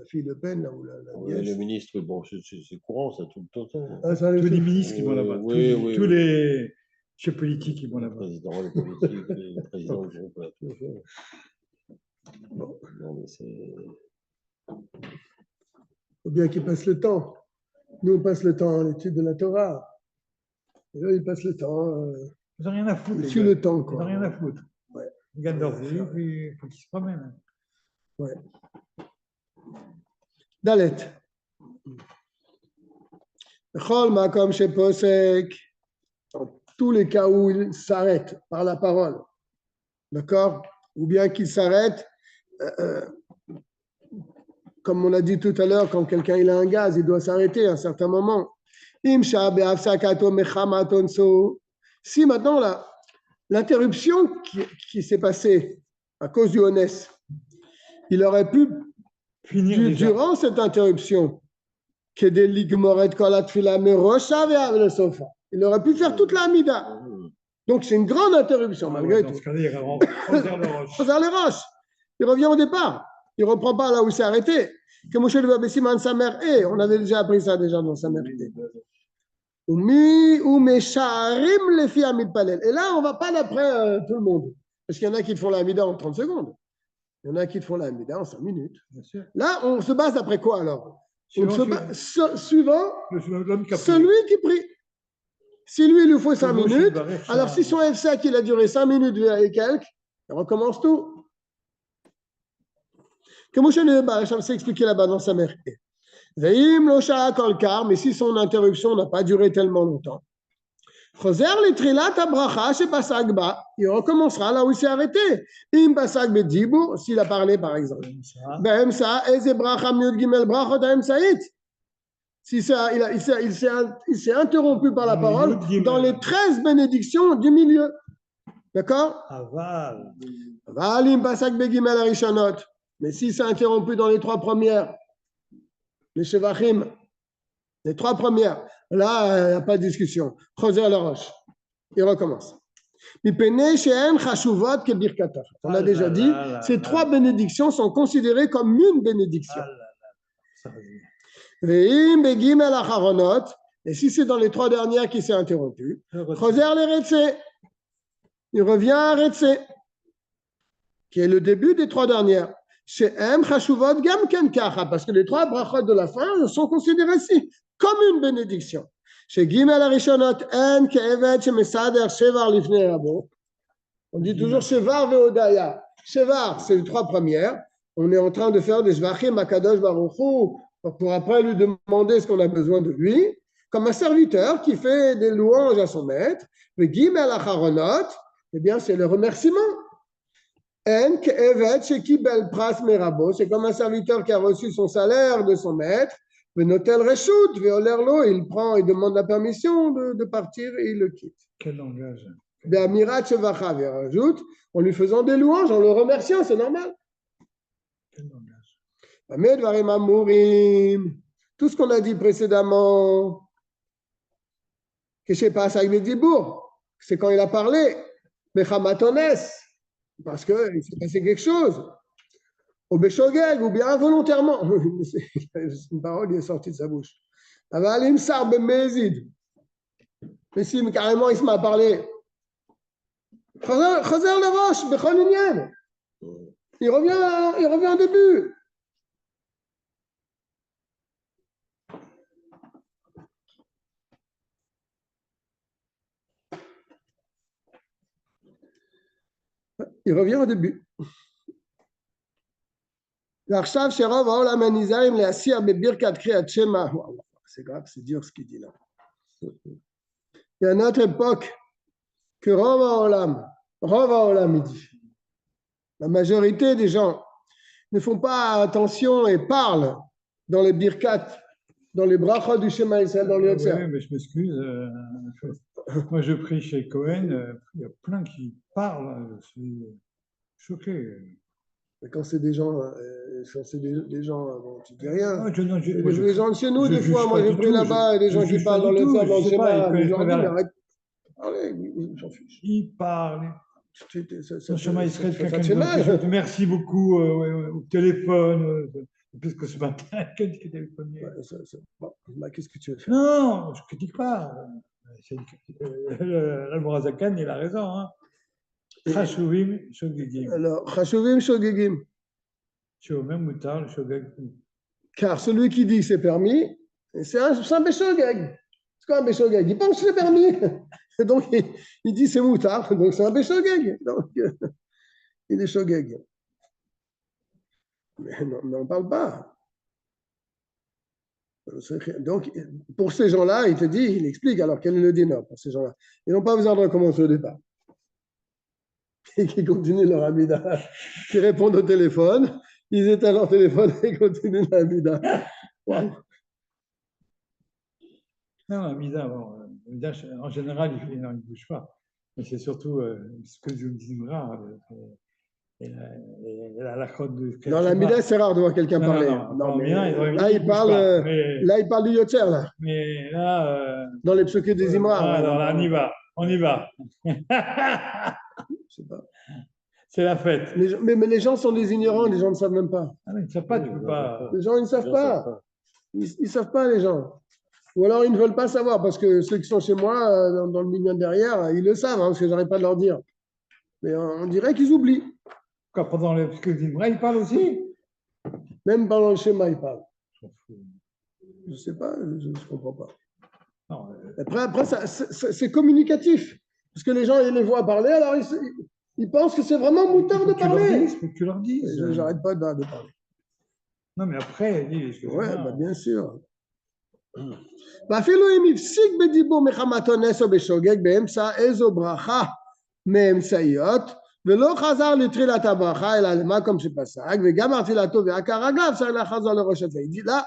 fille de Pen, là, ou la le ministre, bon, c'est courant, ça, tout le temps. Ah, tous les ministres qui vont là-bas. Tous les chefs politiques qui vont là-bas. Le président, le président du groupe, là, tout. Bon. Non, mais c'est. Faut bien qu'ils passent le temps. Nous, on passe le temps à l'étude de la Torah. Et eux, ils passent le temps. Ils n'ont rien à foutre. Ils tuent le temps, Ils quoi. n'ont rien à foutre. Ouais. Ils gagnent leur vie, puis il faut qu'ils se promènent. Ouais. Dalet. Chol makom sheposek. Dans tous les cas où il s'arrête par la parole, d'accord? Ou bien qu'il s'arrête, comme on a dit tout à l'heure, quand quelqu'un il a un gaz, il doit s'arrêter à un certain moment. Si maintenant l'interruption qui s'est passée à cause du Honès, il aurait pu, durant cette interruption, il aurait pu faire toute la Amida. Donc c'est une grande interruption, malgré tout. Dans ce cas-là, il reserve le roche. Il revient au départ. Il ne reprend pas là où il s'est arrêté. Que Moshe le Babessiman sa mère est. On avait déjà appris ça déjà dans sa mère. Et là, on ne va pas d'après tout le monde. Parce qu'il y en a qui font la Hamida en 30 secondes. Il y en a qui font la Hamida en 5 minutes. Là, on se base après quoi alors? Suivant celui qui prie. Si lui, il lui faut 5 minutes, alors si son F5 il a duré 5 minutes et quelques, il recommence tout. Comme Moshe le Baracham s'est expliqué là-bas dans sa mère. Mais si son interruption n'a pas duré tellement longtemps, il recommencera là où il s'est arrêté. S'il a parlé par exemple. Si ça, il s'est interrompu par la parole dans les 13 bénédictions du milieu. D'accord? Mais si c'est interrompu dans les 3 premières, les Shevachim, les 3 premières, là, il n'y a pas de discussion. Choser la roche. Il recommence. On a déjà dit, ces 3 bénédictions sont considérées comme une bénédiction. Et si c'est dans les 3 dernières qui s'est interrompu, Choser les Retsé. Il revient à Retsé, qui est le début des 3 dernières. Parce que les 3 brachot de la fin sont considérés ici comme une bénédiction. On dit toujours Shevar ve'odaya. Shevar, c'est les 3 premières. On est en train de faire des Shvachim Akadosh Baruch Hu pour après lui demander ce qu'on a besoin de lui, comme un serviteur qui fait des louanges à son maître. Le Gimel Acharonot, eh bien, c'est le remerciement. C'est comme un serviteur qui a reçu son salaire de son maître. Il demande la permission de partir et il le quitte. Quel langage. Il rajoute, en lui faisant des louanges, en le remerciant, c'est normal. Quel langage. Tout ce qu'on a dit précédemment, que je sais pas, avec les dibours, c'est quand il a parlé, mais Chamatones, parce qu'il s'est passé quelque chose. Au Béchogeg, ou bien involontairement. Une parole est sortie de sa bouche. Mais si carrément il se m'a parlé. Chazer la roche, Bechol Inyan. Il revient au début. Il revient au début. C'est grave, c'est dur ce qu'il dit là. Il y a une autre époque que Rov Haolam, il dit. La majorité des gens ne font pas attention et parlent dans les birkat, dans les brachot du Shema Israël, dans le Yotzer. Oui, mais je m'excuse. Moi, je prie chez Cohen, il y a plein qui parlent. Je suis choqué. Mais quand c'est des gens, bon, tu dis rien. Non, les gens de chez nous, des fois, moi j'ai pris là-bas, et des gens qui parlent dans le Yotzer, dans le Shema, les gens disent, mais arrête. Allez, j'en fiche. Ils parlent. Le Shema Israël, merci beaucoup au téléphone. Puisque ce matin, quelqu'un qui téléphonait. Bon, qu'est-ce que tu veux faire? Non, je ne critique pas. L'Almorazakan, il a raison. Hein. Chashuvim, Shogegim. Alors, Chashuvim, Shogegim. Shomem, Moutar, Shogegim. Car celui qui dit c'est permis, C'est un béchogeg. C'est quoi un béchogeg? Il pense que c'est permis. Et donc, il dit c'est moutard. Donc, c'est un béchogeg. Donc, il est shogeg. Mais non, on ne parle pas. Donc, pour ces gens-là, il explique alors quel est le dîner pour ces gens-là. Ils n'ont pas besoin de recommencer au départ. Et qui continuent leur amida, qui répondent au téléphone, ils éteignent leur téléphone et continuent l'amida. Wow. Non, l'amida, en général, il ne bouge pas. Mais c'est surtout ce que je me dis, la crotte de. Dans l'amida, c'est rare de voir quelqu'un parler. Non, mais là, il parle du yotzer, là. Mais là. Dans les psukim des Imra. Alors là, on y va. Je sais pas. C'est la fête. Mais les gens sont des ignorants, les gens ne savent même pas. Ah, ils ne savent pas, tu peux pas. Les gens, ils ne savent pas. Ils ne savent pas, les gens. Ou alors, ils ne veulent pas savoir, parce que ceux qui sont chez moi, dans le milieu derrière, ils le savent, parce que je n'arrête pas de leur dire. Mais on dirait qu'ils oublient. Pendant le Zimra, ils parlent aussi. Même pendant le schéma, ils parlent. Je ne sais pas, je ne comprends pas. Non, Après c'est communicatif. Parce que les gens, ils les voient parler, alors ils pensent que c'est vraiment moutard de parler. Tu leur dis. Je n'arrête pas de parler. Non, mais après, oui, bien sûr. ואפילו אם הפסיק בדיבור מחמת אונס או בשוגג באמצע איזו ברכה מאמצעיות ולא חזר לתחילת הברכה אלא למקום שפסק וגם ארתילתו ועקר רגליו צריך לחזור לראש הזה. Il dit là,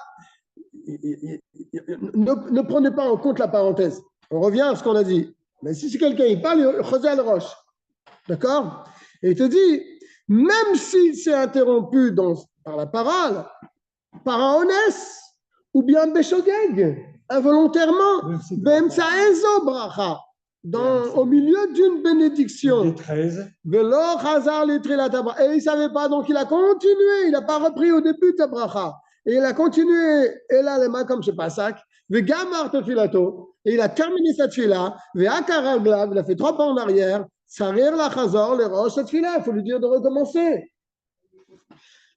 ne prenez pas en compte la parenthèse. On revient à ce qu'on a dit. Mais si quelqu'un il parle, il chosé le roche. D'accord? Et il te dit, même s'il s'est interrompu par la parole, par un honnête ou bien béchogeg, involontairement, au milieu d'une bénédiction. Et il ne savait pas, donc il a continué, il n'a pas repris au début de ta bracha. Et il a continué, et là, les mains comme chez Passak, et il a terminé cette fila, il a fait 3 pas en arrière, Sarir la chazor, les roches, cette fila, il faut lui dire de recommencer.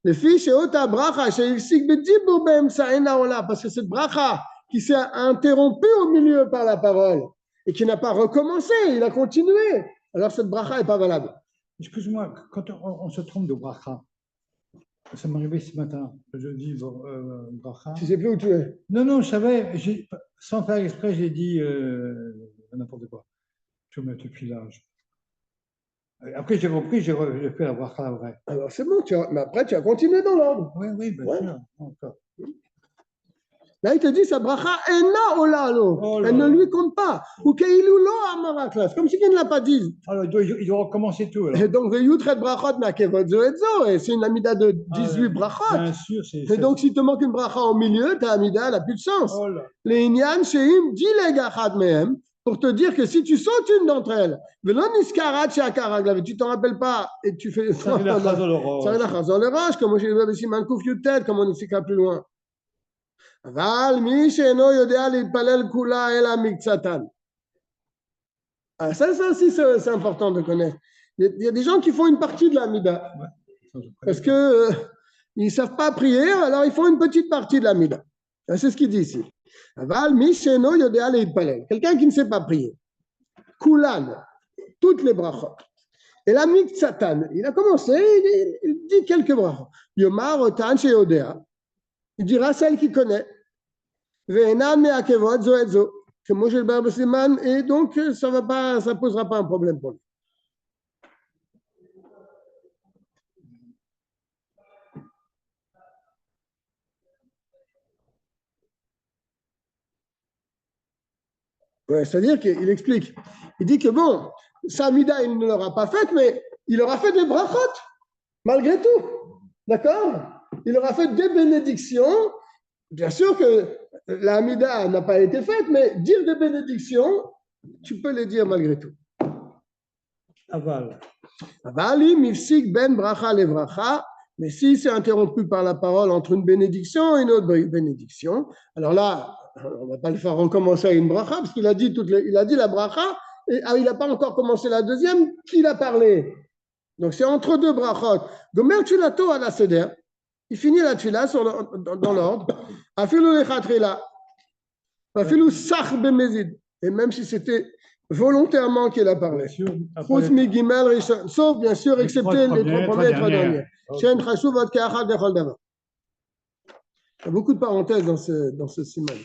Les filles, chez Ota Bracha, chez Ilsik Bedibou Bem Saena, parce que cette bracha qui s'est interrompue au milieu par la parole et qui n'a pas recommencé, il a continué. Alors cette bracha n'est pas valable. Excuse-moi, quand on se trompe de bracha, ça m'est arrivé ce matin, je dis bracha. Tu ne sais plus où tu es? Non, je savais, sans faire exprès, j'ai dit n'importe quoi. Je me mets depuis l'âge. Après, j'ai repris, j'ai fait la bracha vraie. Alors, c'est bon, mais après, tu as continué dans l'ordre. Oui, bien sûr. Encore. Là, il te dit, sa bracha ena olalo. Elle ne lui compte pas. Ou keilu lo amaraklas. Comme si il ne l'a pas dit. Alors, il doit recommencer tout. Alors. Et donc, veyutret brachot nakevot zo et zo. Et c'est une amida de 18 brachot. Bien sûr, et donc, si te manque une bracha au milieu, ta amida n'a plus de sens. Les inyan sheim dilegachad mehem. Pour te dire que si tu sautes une d'entre elles, tu ne t'en rappelles pas et tu fais ça, la chazol le roche, comme je l'ai vu ici, Mankouf Yutet, comme on expliquera plus loin. Ça aussi, c'est important de connaître. Il y a des gens qui font une partie de la mida. Parce qu'ils ne savent pas prier, alors ils font une petite partie de la mida. C'est ce qu'il dit ici. Quelqu'un qui ne sait pas prier. Kulan, toutes les brachot. Et la miktsatan, il a commencé, il dit quelques brachot. Yomar, Otan, Sheodea. Il dira celle qu'il connaît. Ve'enan me'akevot zo et zo. Que Moshe le Barbe Siman, et donc ça ne posera pas un problème pour lui. Ouais, c'est-à-dire qu'il explique. Il dit que bon, Samida, il ne l'aura pas faite, mais il aura fait des brachot, malgré tout. D'accord? Il aura fait des bénédictions. Bien sûr que la Hamida n'a pas été faite, mais dire des bénédictions, tu peux les dire malgré tout. Aval. Avali, mifsik ben bracha le bracha. Mais si c'est interrompu par la parole entre une bénédiction et une autre bénédiction, alors là, on ne va pas le faire recommencer à une bracha, parce qu'il a dit, il a dit la bracha, et il n'a pas encore commencé la deuxième, qu'il a parlé. Donc c'est entre deux brachot. Gomer tfilato à la seder. Il finit la tfila dans l'ordre. Afilou lechatrila. Et même si c'était volontairement qu'il a parlé. Sauf, bien sûr, excepté les 3 premiers et 3 derniers. Il y a beaucoup de parenthèses dans ce siman.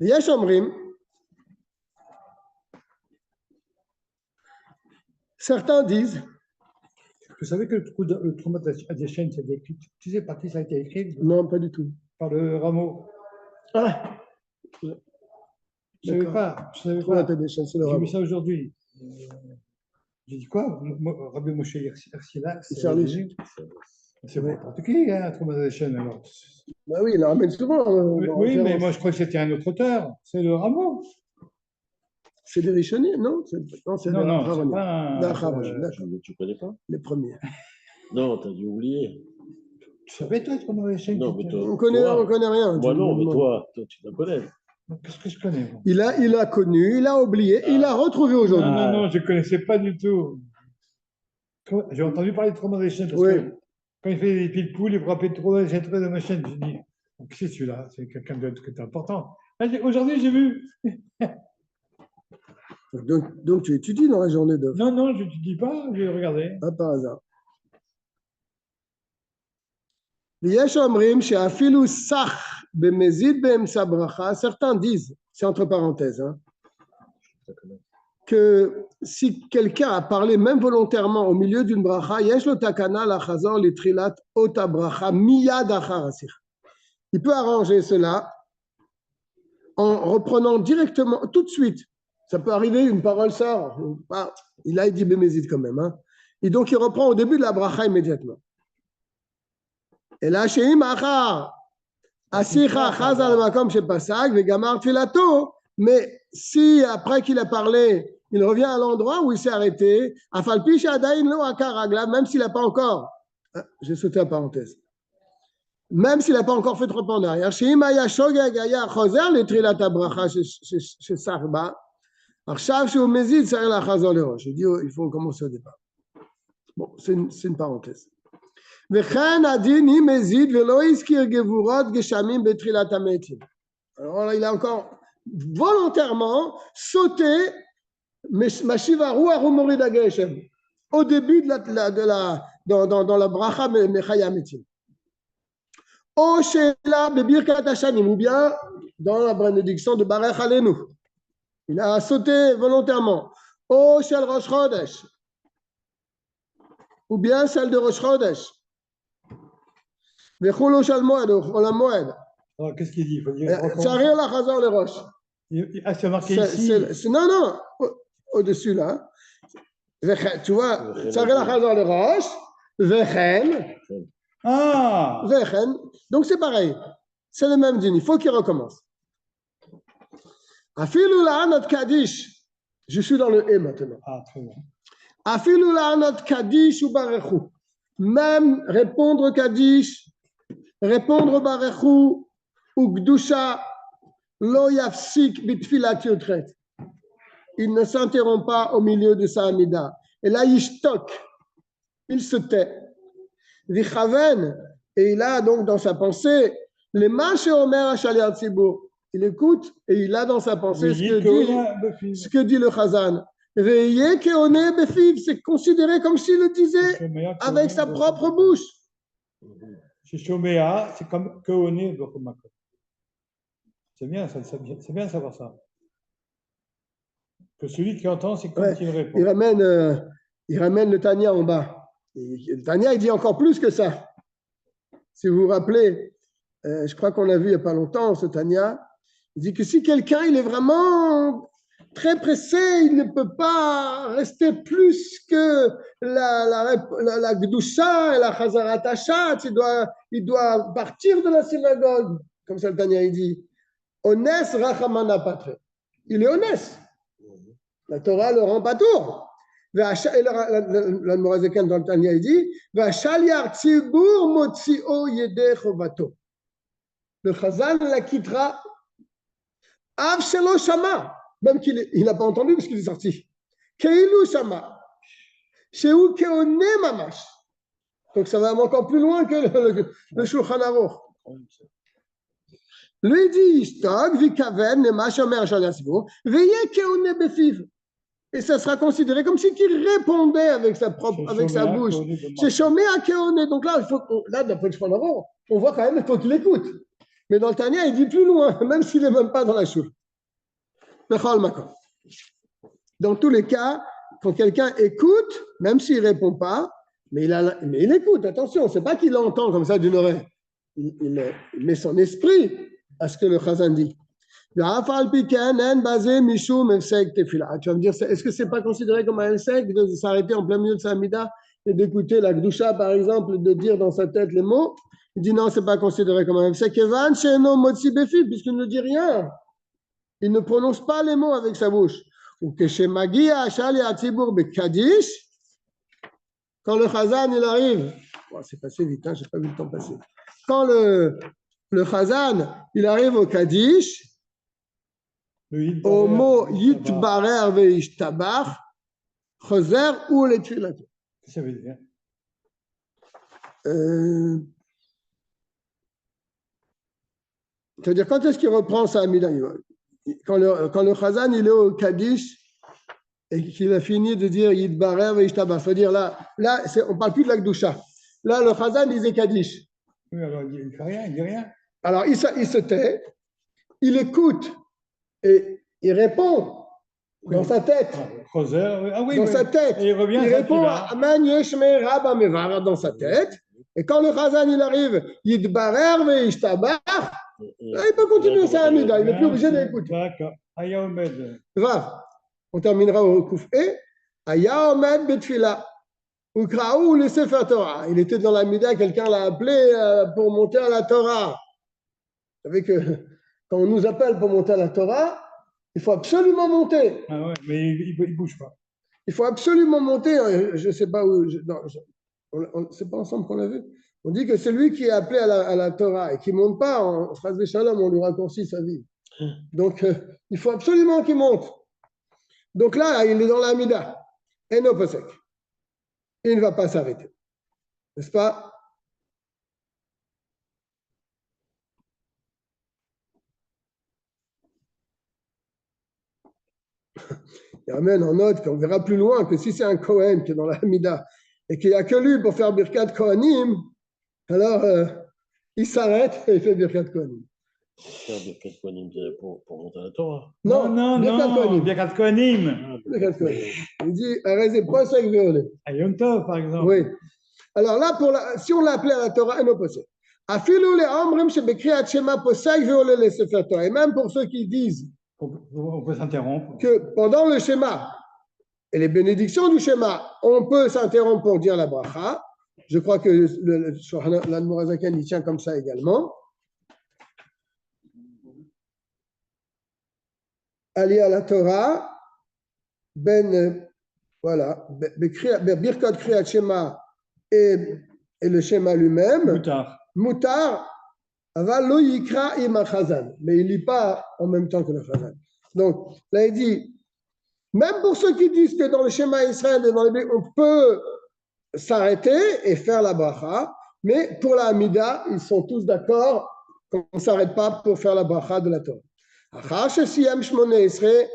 Yesh Omrim, certains disent. Vous savez que le Trouma Adeshen, c'est écrit. Tu sais par qui ça a été écrit? Non, pas du tout. Par le Rameau. Ah, je ne savais pas. J'ai vu ça aujourd'hui. J'ai dit quoi? Rabbi Moshe Herzliya. C'est n'importe qui, hein, Trouma Adeshen, alors. Bah oui, il la ramène souvent. Oui, mais moi je crois que c'était un autre auteur. C'est le Rameau. C'est des Rishonim, non? C'est des Havanim. Tu ne connais pas? Les premiers. Non, tu as dû oublier. Tu savais, toi, comment les chaînes? Non, mais toi, on connaît rien. Moi, non, mais toi, tu la connais. Qu'est-ce que je connais, moi? Il a connu, il a oublié, il a retrouvé aujourd'hui. Non, je ne connaissais pas du tout. J'ai entendu parler de Trouma Adeshen parce que quand il fait des pile-poules, il frappait trop de ma chaîne. J'ai dit, qui c'est celui-là? C'est quelqu'un d'autre qui est important. Aujourd'hui, j'ai vu. Donc, tu étudies dans la journée de. Non, je n'étudie pas, j'ai regardé. Ah, par hasard. Certains disent, c'est entre parenthèses, hein, que si quelqu'un a parlé même volontairement au milieu d'une bracha, il peut arranger cela en reprenant directement, tout de suite. Ça peut arriver, une parole sort. Il a dit Bémézid quand même. Hein. Et donc, il reprend au début de la bracha immédiatement. Et là, chez Imachar, Asicha Chazal Makom chez Pasag, Vegamar Filato. Mais si après qu'il a parlé, il revient à l'endroit où il s'est arrêté, Afalpi Shadaim Lo Akaragla, même s'il n'a pas encore, j'ai sauté la parenthèse, même s'il n'a pas encore fait trop en arrière, chez Imaya Shogeg Aya Choser, le Trilat Bracha chez Sarba. Je dis, il faut commencer au départ. Bon, c'est une parenthèse. Alors là, il a encore volontairement sauté au début dans la bracha Mechaya Metim. Ou bien dans la bénédiction de Barech Aleinu. Il a sauté volontairement. Oh, celle Rosh Chodesh. Ou bien celle de Rosh Chodesh. Vecholo shel Moed, Olam Moed. Alors, qu'est-ce qu'il dit? Ça rien la Chazor le Rosh. Ah, c'est marqué ici. Non, au-dessus là. Tu vois, ça rien la Chazor le Rosh. Vechen. Ah! Vechen. Donc c'est pareil. C'est le même dîner. Il faut qu'il recommence. Afilu la'anot Kaddish. Je suis dans le E maintenant. Ah, très bien. Afilu la'anot Kaddish ou Barechu. Même répondre Kaddish, répondre Barechu ou Gdusha, lo yafsik bitfilat yotret. Il ne s'interrompt pas au milieu de sa amida. Et là, yishtok. Il se tait. Vichaven. Et il a donc dans sa pensée, les mache omer hashaliat tzibur. Il écoute et il a dans sa pensée ce que dit le Chazan. C'est considéré comme s'il le disait avec sa propre bouche. Chez Shoméa, c'est comme Keoné. C'est bien de savoir ça. Que celui qui entend, c'est comme s'il répond. Il ramène le Tanya en bas. Et le Tanya, il dit encore plus que ça. Si vous vous rappelez, je crois qu'on l'a vu il n'y a pas longtemps, ce Tanya. Il dit que si quelqu'un il est vraiment très pressé, il ne peut pas rester plus que la Gdusha et la Chazarat Hashat, il doit partir de la synagogue, comme ça le Tanya il dit. Onès Rachamana Patre. Il est honnête. La Torah le rend pas tour. Et l'Admorazekan dans le Tanya il dit Vashal yar tzibur motzio yedeh chovato. Le Chazan la quittera. Av shelo shama, même qu'il n'a pas entendu parce qu'il est sorti. Keilu shama, sheu keone mamash. Donc ça va encore plus loin que le Shulchan Aruch. Lui dit, Ishtog, Vikaven, Nema, Shomer, Shaliasvo, veillez Keone Befiv. Et ça sera considéré comme si il répondait avec sa bouche. C'est Shomer à Keone. Donc là, d'après le Shulchan, on voit quand même qu'il faut qu'il écoute. Mais dans le Tanya, il dit plus loin, même s'il n'est même pas dans la choule. Dans tous les cas, quand quelqu'un écoute, même s'il ne répond pas, mais il écoute, attention, ce n'est pas qu'il entend comme ça d'une oreille. Il met son esprit à ce que le Chazan dit. Tu vas me dire, est-ce que ce n'est pas considéré comme un sec de s'arrêter en plein milieu de sa Amida et d'écouter la Gdusha, par exemple, de dire dans sa tête les mots? Il dit non, ce n'est pas considéré comme un sec, puisqu'il ne dit rien. Il ne prononce pas les mots avec sa bouche. Ou que chez Magia, Achali, Atzibur, Bekadish, quand le Chazan il arrive, oh, c'est passé vite, hein, je n'ai pas vu le temps passer. Quand le Chazan il arrive au Kaddish, au mot Yitbarer ve'ishtabach, Choser ou les Tfilat. Qu'est-ce que ça veut dire? C'est-à-dire, quand est-ce qu'il reprend sa Amida? Quand le Chazan il est au Kaddish et qu'il a fini de dire Yitbarer ve'ishtabach, c'est-à-dire là on ne parle plus de la Gdusha. Là, le Chazan disait Kaddish. Oui, alors il ne fait rien, il ne dit rien. Alors, il se tait, il écoute et il répond dans sa tête. Dans sa tête. Et il répond à Man Yeshme Rabba Mevar dans sa tête. Et quand le Chazan il arrive, Yidbarer ve'ishtabach, il peut continuer sa Amida, il n'est plus obligé d'écouter. D'accord. Aya Omed. Va. On terminera au Koufé. Aya Omed Betfila. Ukraou le Sefer Torah. Il était dans la Mida, quelqu'un l'a appelé pour monter à la Torah. Vous savez que quand on nous appelle pour monter à la Torah, il faut absolument monter. Ah ouais, mais il ne bouge pas. Il faut absolument monter. Je ne sais pas où. C'est pas ensemble qu'on l'a vu. On dit que celui qui est appelé à la Torah et qui ne monte pas, en phrase de Shalom, on lui raccourcit sa vie. Donc, il faut absolument qu'il monte. Donc là, il est dans la Mida. Et non, pas sec. Il ne va pas s'arrêter. N'est-ce pas? Il ramène en note qu'on verra plus loin que si c'est un Kohen qui est dans la Hamida et qu'il n'y a que lui pour faire Birkat Kohanim, alors il s'arrête et il fait Birkat Kohanim. Faire Birkat Kohanim pour monter à la Torah. Non, Birkat Kohanim. Il dit, arrêtez pas ça avec violet. À Yom Tov, par exemple. Oui. Alors là, si on l'a appelé à la Torah, il n'est pas possible. Et même pour ceux qui disent on peut s'interrompre. Que pendant le schéma et les bénédictions du schéma, on peut s'interrompre pour dire la bracha. Je crois que l'Admorazaken y tient comme ça également. Ali à la Torah, voilà, Birkat Kriyat Shema et le schéma lui-même. Mutar. Aval lo yikra im Chazan, mais il ne lit pas en même temps que le Chazan. Donc, là, il dit, même pour ceux qui disent que dans le schéma Israël, on peut s'arrêter et faire la bracha, mais pour la Hamida, ils sont tous d'accord qu'on ne s'arrête pas pour faire la bracha de la Torah. Achar shesiyam shmoneh esrei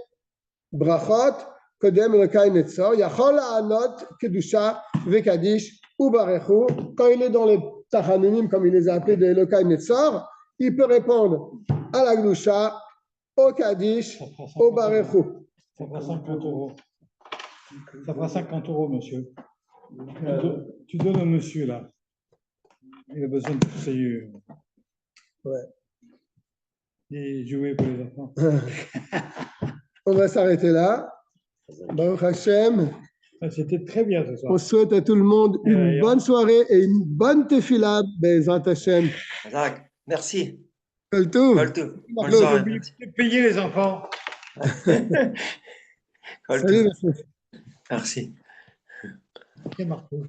brachot kodem Elokai Netzor, yachol ha'anot kedusha vekadish ubarechu, quand il est dans les Tachanunim, comme il les a appelés de Elokai Netzor, il peut répondre à la Gdusha, au Kaddish, au Barechu. Ça fera 50 euros. Ça fera 50 euros, monsieur. Tu donnes au monsieur, là. Il a besoin de conseiller. Ouais. Et jouer pour les enfants. On va s'arrêter là. Baruch Hashem. C'était très bien ce soir. On souhaite à tout le monde une bonne soirée et une bonne tefila, Bezrat Hashem. Merci. Kol tov. Bonne soirée. Payez les enfants. Salut, merci. C'est Marco.